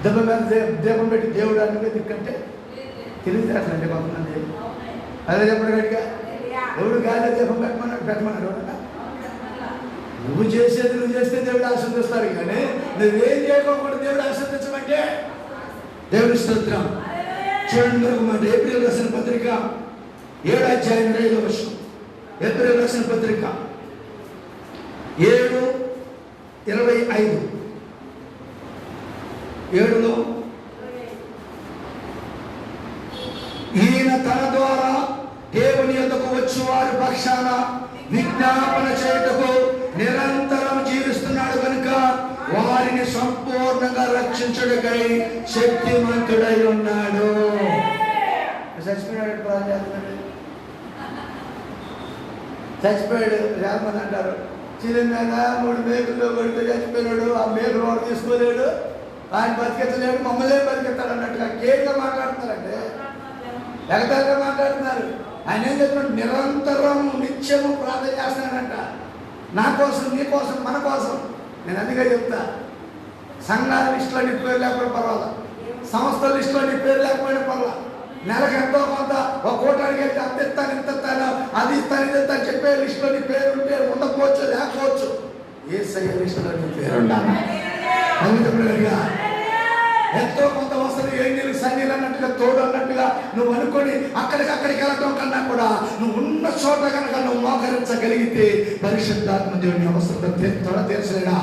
దెబ్బ మీద దీపం పెట్టి దేవుడు అంటే దిక్కంటే తెలియజేస్తానండి కొంతమంది. అదే చెప్పండి గట్టిగా. దేవుడు గాలిలో దీపం పెట్టమన్నాడు ఎవడన్నా? నువ్వు చేసేది నువ్వు చేస్తే దేవుడు ఆశీర్వదిస్తారు, కానీ నువ్వేం చేయకోకుండా దేవుడు ఆశీర్వదించమంటే దేవుడి స్తోత్రం. చూడండి మరొక మాట. ఏప్రిల్ రాసిన పత్రిక 7వ అధ్యాయం 5వ వచనం. ఏప్రిల్ రాసిన పత్రిక 7:25. 7లో ఈయన తన ద్వారా దేవుని యొద్దకు వచ్చి వారి పక్షాన విజ్ఞాపన చేయుటకు నిరంతరం జీవిస్తున్నాడు కనుక వారిని సంపూర్ణంగా రక్షించుటకై శక్తిమంతుడై ఉన్నాడు. చచ్చిపోయాడు చచ్చిపోయాడు రామని అంటారు. చిన్న మీద 3 మేకుల్లో కొడితే చచ్చిపోయినాడు. ఆ మేకులు వాడు తీసుకోలేడు, ఆయన బతికెత్తలేడు, మమ్మల్ని బతికెత్తాడు అన్నట్టుగా కేర్గా మాట్లాడుతున్నారంటే, ఎగతాలుగా మాట్లాడుతున్నారు. ఆయన ఏం చెప్తున్నాడు? నిరంతరం నిత్యము ప్రార్థన చేస్తున్నాడంట. నా కోసం, నీ కోసం, మన కోసం. నేను అందుకే చెప్తా, సంఘాల లిస్టులో నీ పేరు లేకపోయినా పర్వాలా, సంస్థల లిస్టులో నీ పేరు లేకపోయినా పర్వాలా, నెలకు ఎంతో కొంత ఒక కోటానికి వెళ్తే అంత ఇస్తాను, ఇంత ఇస్తాను, అది ఇస్తాను, ఇది ఇస్తాను చెప్పే లిస్టులో నీ పేరు ఉంటే ఉండకపోవచ్చు, లేకపోవచ్చు. యేసయ్య లిస్టులో నీ పేరు ఉండాలి. అందుకే ఎంతో కొంత వస్తుంది, ఏం నీళ్ళు సన్నీళ్ళు అన్నట్టుగా, తోడు అన్నట్టుగా నువ్వు అనుకొని అక్కడికి వెళ్ళటం కన్నా కూడా నువ్వు ఉన్న చోట కనుక నువ్వు మోకరించగలిగితే పరిశుద్ధాత్మ దేవుని అవసరం తీర్చలేడా?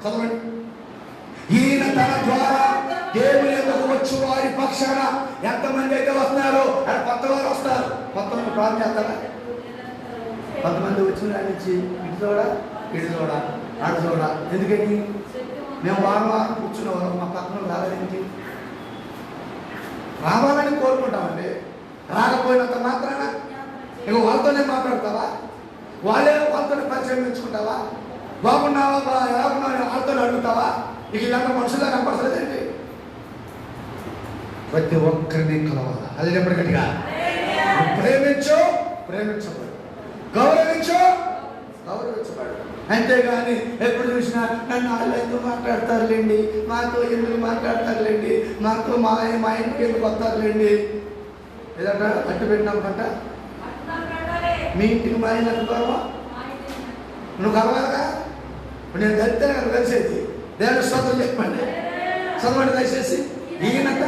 చదవండి. ఈయన తన ద్వారా దేవుని యొద్దకు వచ్చి వారి పక్షాన ఎంతమంది అయితే వస్తున్నారో అక్కడ కొత్త వారు వస్తారు. కొంతమంది ప్రార్థన చేస్తారా? కొంతమంది వచ్చిన దాని నుంచి ఇటు చూడా, ఆడు చూడా. ఎందుకని? మేము వారం కూర్చున్న మా పక్కన రావాలని రావాలని కోరుకుంటామండి. రాకపోయినంత మాత్రాన ఇక వాళ్ళతోనే మాట్లాడతావా? వాళ్ళతో పరిచయం పెంచుకుంటావా? బాగున్నావా ఎలా ఉన్నావు వాళ్ళతో అడుగుతావా? ఇక ఇలాంటి మనుషుల్లో కనపడలేదండి. ప్రతి ఒక్కరిని కలవాలా. అది ఎప్పటికటిగా ప్రేమించు, ప్రేమించబడు, గౌరవించు, గౌరవించబడు. అంతేగాని ఎప్పుడు చూసినా నన్ను వాళ్ళు ఎందుకు మాట్లాడతారులేండి, మాతో ఎందుకు మాట్లాడతారులేండి, మాతో మా ఇంటికి ఎందుకు వస్తారులేండి. ఏదంట అట్టు పెట్టినామంట మీ ఇంటికి మా ఆయన అనుకోవా? నువ్వు కలవాలగా. నేను కలిస్తే నాకు కలిసేది. దేవుని స్తోత్రం చెప్పండి, చదవండి దయచేసి. ఈయనంత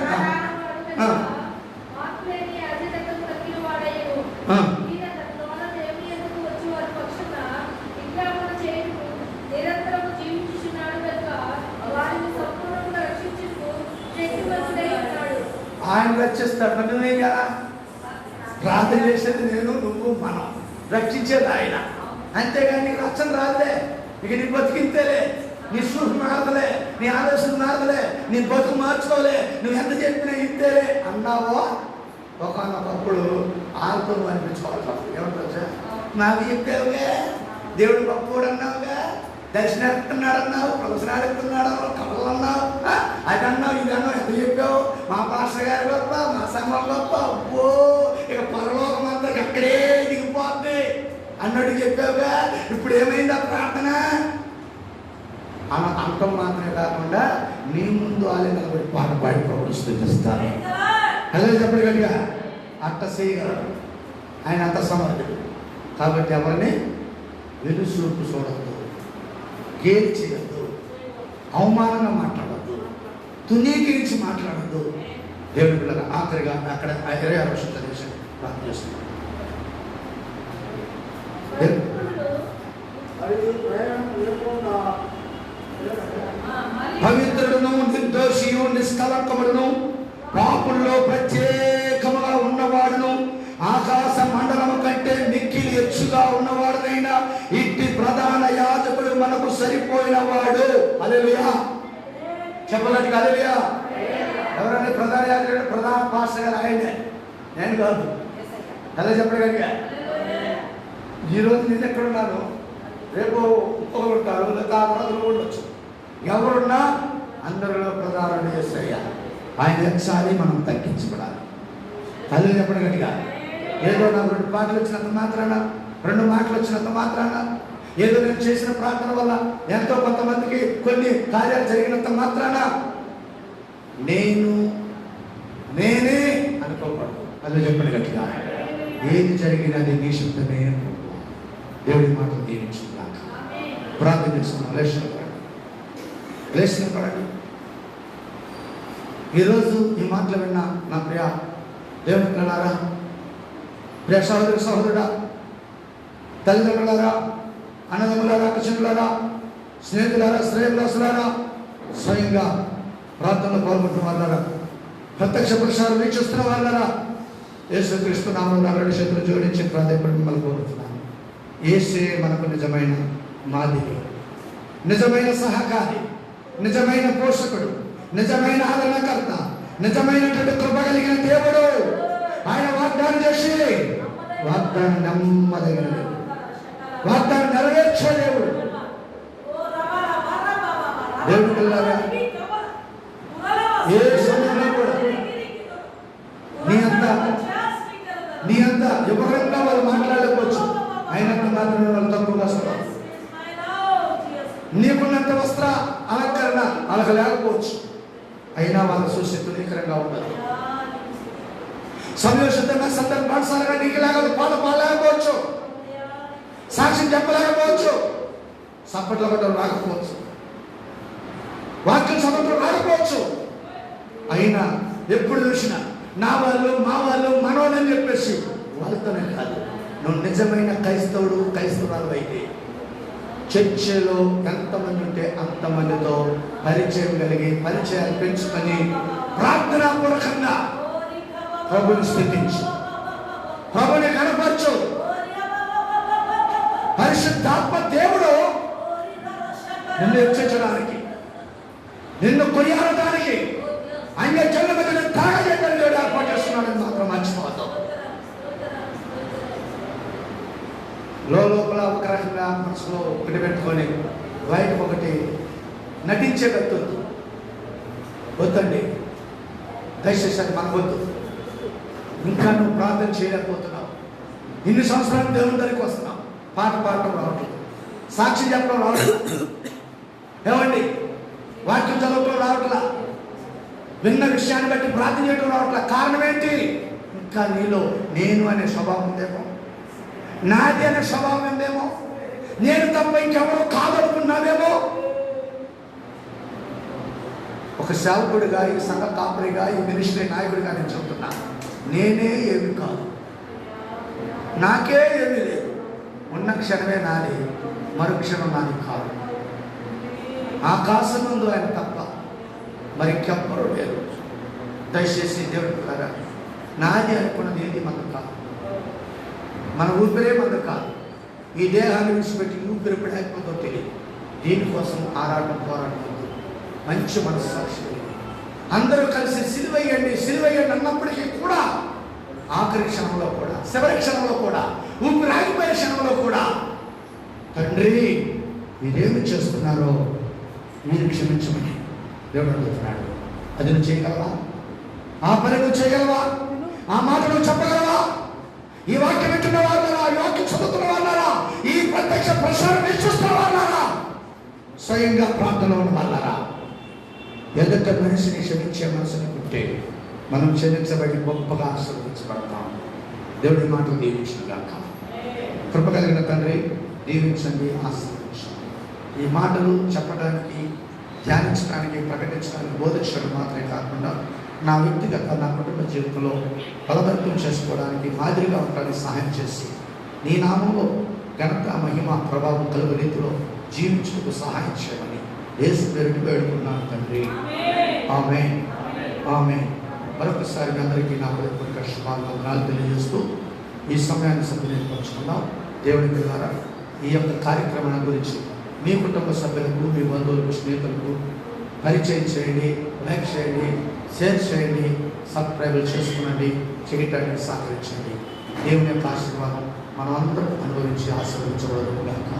ఆయన రక్షిస్తాడు. నువ్వేం కదా ప్రార్థన చేసేది నేను, నువ్వు, మనం. రక్షించేది ఆయన. అంతేగాని నీకు రక్షణ రాదులే. ఇక నీ బతికింతేలే, నీ సూపు మారదలే, నీ ఆలోచన మారదలే, నీ బతుకు మార్చుకోలే, నువ్వు ఎంత చెప్పినా ఇంతేలే అన్నావో ఒకనొకప్పుడు ఆలతో అనిపించుకోవాలి. ఏమంటారు సార్, నాకు చెప్పావుగా, దేవుడు గొప్పవాడు అన్నావుగా, దర్శనాడుతున్నాడు అన్నావు, ప్రవచనాలు ఎత్తున్నాడు అన్నావు, కళలు అన్నావు, అది అన్నావు, ఇది అన్నావు, ఎంత చెప్పావు? మా పాస్టర్ గారు గొప్ప, మా సంఘం గొప్ప, అబ్బో ఇక పరలోకం అంతా అక్కడే దిగిపోద్ది అన్నట్టు చెప్పావుగా. ఇప్పుడు ఏమైంది ఆ ప్రార్థన? అంతం మాత్రమే కాకుండా నీ ముందు వాళ్ళే నిలబడి పాట పాడి ప్రభుని స్తుతిస్తారు. అదే చెప్పడు గట్టిగా. అట్ట చేయగలరు ఆయన, అంత సమర్థుడు. కాబట్టి ఎవరిని వెలుసూపు చూడద్దు, గేలి చేయద్దు, అవమానంగా మాట్లాడద్దు, తునీకరించి మాట్లాడద్దు. దేవుడి పిల్లలు ఆఖరిగా అక్కడ 26వ వచనం చదివేసి ప్రార్థన చేస్తున్నాం. పవిత్రుడును, నిర్దోషియు, నిష్కలంకముడును, పాపుల్లో ప్రత్యేకముగా ఉన్నవాడును, ఆకాశ మండలము కంటే మిక్కిలి ఎచ్చుగా ఉన్నవాడునైనా ఇట్టి ప్రధాన యాజకుడు మనకు సరిపోయిన వాడు. హల్లెలూయా చెప్పలేదు. హల్లెలూయా. ఎవరంటే ప్రధాన యాజకుడు? ప్రధాన పాస్టర్ గారు ఆయనే, నేను కాదు. అదే చెప్పడు కనుక ఈరోజు నేను ఎక్కడున్నాను, రేపు ఇంకొకరు ఉంటారు, లేదా ఉండొచ్చు. ఎవరున్నా అందరిలో ప్రధాన యేసయ్య. ఆయన ఎచ్చాలి, మనం తగ్గించబడాలి. తల్లి చెప్పడం గట్టిగా. ఏదో నాకు 2 మాటలు వచ్చినంత మాత్రాన, 2 మాటలు వచ్చినంత మాత్రాన, ఏదో నేను చేసిన ప్రార్థన వల్ల ఎంతో కొంతమందికి కొన్ని కార్యాలు జరిగినంత మాత్రాన నేనే అనుకోకూడదు. అది చెప్పండి గట్టిగా. ఏది జరిగినది నీ శబ్దమే. దేవుడి మాటలు దీవించుకున్నాక ప్రార్థన చేస్తున్నాం. లేచిన పడండి. ఈరోజు ఈ మాటలు విన్నా నా ప్రియ దేవుని పిల్లలారా, ప్రియ సహోదరు సహోదరుడా, తల్లిదండ్రులారా, అన్నదమ్ములారా, అక్కచెల్లులారా, స్నేహితులారా, శ్రేయభిలాసులారా, స్వయంగా ప్రార్థనలో పాల్గొంటున్న వాళ్ళారా, ప్రత్యక్ష పురుషాలు వీక్షిస్తున్న వాళ్ళారా, యేసుక్రీస్తు నామమున 2 చేతులు జోడించి ప్రార్థన మిమ్మల్ని కోరుతున్నాను. యేసే మనకు నిజమైన మాదిరి, నిజమైన సహకారి, నిజమైన పోషకుడు, నిజమైన ఆదరణకర్త, నిజమైనటువంటి కృప కలిగిన దేవుడు. ఆయన వాగ్దానం చేసి వాగ్దానం నమ్మదగిన దేవుడు, వాగ్దానం నెరవేర్చే దేవుడు. దేవుడు పిల్లలారా, ఏ సమయంలో కూడా నీ అంత వివరంగా వాళ్ళు మాట్లాడకపోవచ్చు, అయినంత మాత్రమే వాళ్ళు తక్కువగా వస్తారు. నీకున్నంత వస్త్ర అలంకరణ వాళ్ళకి లేకపోవచ్చు, అయినా వాళ్ళ చూసి తునీకరంగా ఉండదు. సంయోషితంగా సందర్భానుసారంగా నీకు లేకపోతే పాట పాడలేకపోవచ్చు, సాక్ష్యం చెప్పలేకపోవచ్చు, సప్పట్లో గడ్డ రాకపోవచ్చు, వాక్యం సభలో రాకపోవచ్చు. అయినా ఎప్పుడు చూసినా నా వాళ్ళు, మా వాళ్ళు, మనోళ్ళని చెప్పేసి వాళ్ళతోనే కాదు. నువ్వు నిజమైన క్రైస్తవురాలు అయితే చర్చిలో ఎంతమంది ఉంటే అంతమందితో పరిచయం కలిగి, పరిచయాలు పెంచుకొని ప్రార్థనాపూర్వకంగా ప్రభుని స్తుతించు, ప్రభుని కనపరచు. పరిశుద్ధాత్మ దేవుడు నిన్ను హెచ్చరించడానికి, నిన్ను కొనియాడడానికి, ఆయన జన్మ మీద తాగజేయడానికి దేవుడు ఏర్పాటు చేస్తున్నాడని మాత్రం మర్చిపోతాం. లోపల మనసులో ఒకటి పెట్టుకొని బయటకు ఒకటి నటించే వ్యక్తి వద్దండి. దయచేసి అది మనకు వద్దు. ఇంకా నువ్వు ప్రార్థన చేయలేకపోతున్నావు. ఇన్ని సంవత్సరాలు దేవుని దగ్గరికి వస్తున్నావు, పాట పాడటం రావట్లేదు, సాక్షి చెప్పడం రావట్లేదు, ఏమండి వాక్యం చదవటం రావట్లా, విన్న విషయాన్ని బట్టి ప్రార్థన చేయడం రావట్లా. కారణం ఏంటి? ఇంకా నీలో నేను అనే స్వభావం ఉందేమో, నాది అనే స్వభావం ఉందేమో, నేను తప్ప ఇంకెవరో కాదనుకున్నావేమో. ఒక సేవకుడిగా, ఈ సంఘ కాపరిగా, ఈ మినిస్ట్రీ నాయకుడిగా నేను చెబుతున్నా, నేనే ఏమి కాదు, నాకే ఏమీ లేదు. ఉన్న క్షణమే నాది, మరుక్షణం నాది కాదు. ఆకాశం ముందు ఆయన తప్ప మరి ఇంకెవ్వరూ లేరు. దయచేసి దేవుడి ద్వారా నాది అనుకున్నది ఏది మనకు కాదు, మన ఊపిరే మనకు కాదు. ఈ దేహాన్ని విడిచిపెట్టి ఊపిరి ఎప్పుడైపోతుందో తెలియదు. దీనికోసం ఆరాటం పోరాటం వద్దు. మంచి మనస్సాక్షి అందరూ కలిసి సిలువయ్యండి సిలువయ్యండి అన్నప్పటికీ కూడా ఆఖరి క్షణంలో కూడా, చివరి క్షణంలో కూడా, ఊపిరి ఆగిపోయే క్షణంలో కూడా, తండ్రి మీరేమి చేస్తున్నారో మీరు క్షమించమని దేవుడు అడుగుతున్నాడు. అది నువ్వు చేయగలవా? ఆ పని నువ్వు చేయగలవా? ఆ మాట నువ్వు చెప్పగలవా? ఈ వాక్యం వింటున్న వాళ్ళరా, ఈ వాక్యం చదువుతున్న వాళ్ళరా, ఈ ప్రత్యక్ష ప్రసారం వీక్షిస్తున్న వాళ్ళరా, స్వయంగా ప్రార్థనలో ఉన్న వాళ్ళరా, ఎదుట మనిషిని క్షమించే మనసుని పుట్టే మనం క్షమించబడి గొప్పగా ఆశీర్వదించబడతాం. దేవుడి మాటలు దీవించుగాక. కృప కలిగిన తండ్రి దీవించండి, ఆశీర్వదించండి. ఈ మాటలు చెప్పడానికి, ధ్యానించడానికి, ప్రకటించడానికి, బోధించడం మాత్రమే కాకుండా నా వ్యక్తిగత, నా కుటుంబ జీవితంలో బలవంతం చేసుకోవడానికి, మాదిరిగా ఉండడానికి సహాయం చేసి నీ నామంలో ఘనత, మహిమ, ప్రభావం కలుగు రీతిలో జీవించుటకు సహాయం చేయమని యేసు పేరుని వేడుకున్నాను తండ్రి. ఆమేన్, ఆమేన్. మరొకసారి మీ అందరికీ నా హృదయపూర్వక శుభాకాంక్షలు తెలియజేస్తూ ఈ సమయాన్ని సద్వినియోగపరుచుకున్నాం. దేవుడి ద్వారా ఈ యొక్క కార్యక్రమాల గురించి మీ కుటుంబ సభ్యులకు, మీ బంధువులకు, స్నేహితులకు పరిచయం చేయండి, లైక్ చేయండి, షేర్ చేయండి, సబ్స్క్రైబ్ చేసుకునండి, చేయటానికి సహకరించండి. దేవుని యొక్క ఆశీర్వాదం మనం అందరం అనుభవించి ఆశీర్వదించబడదు గాక.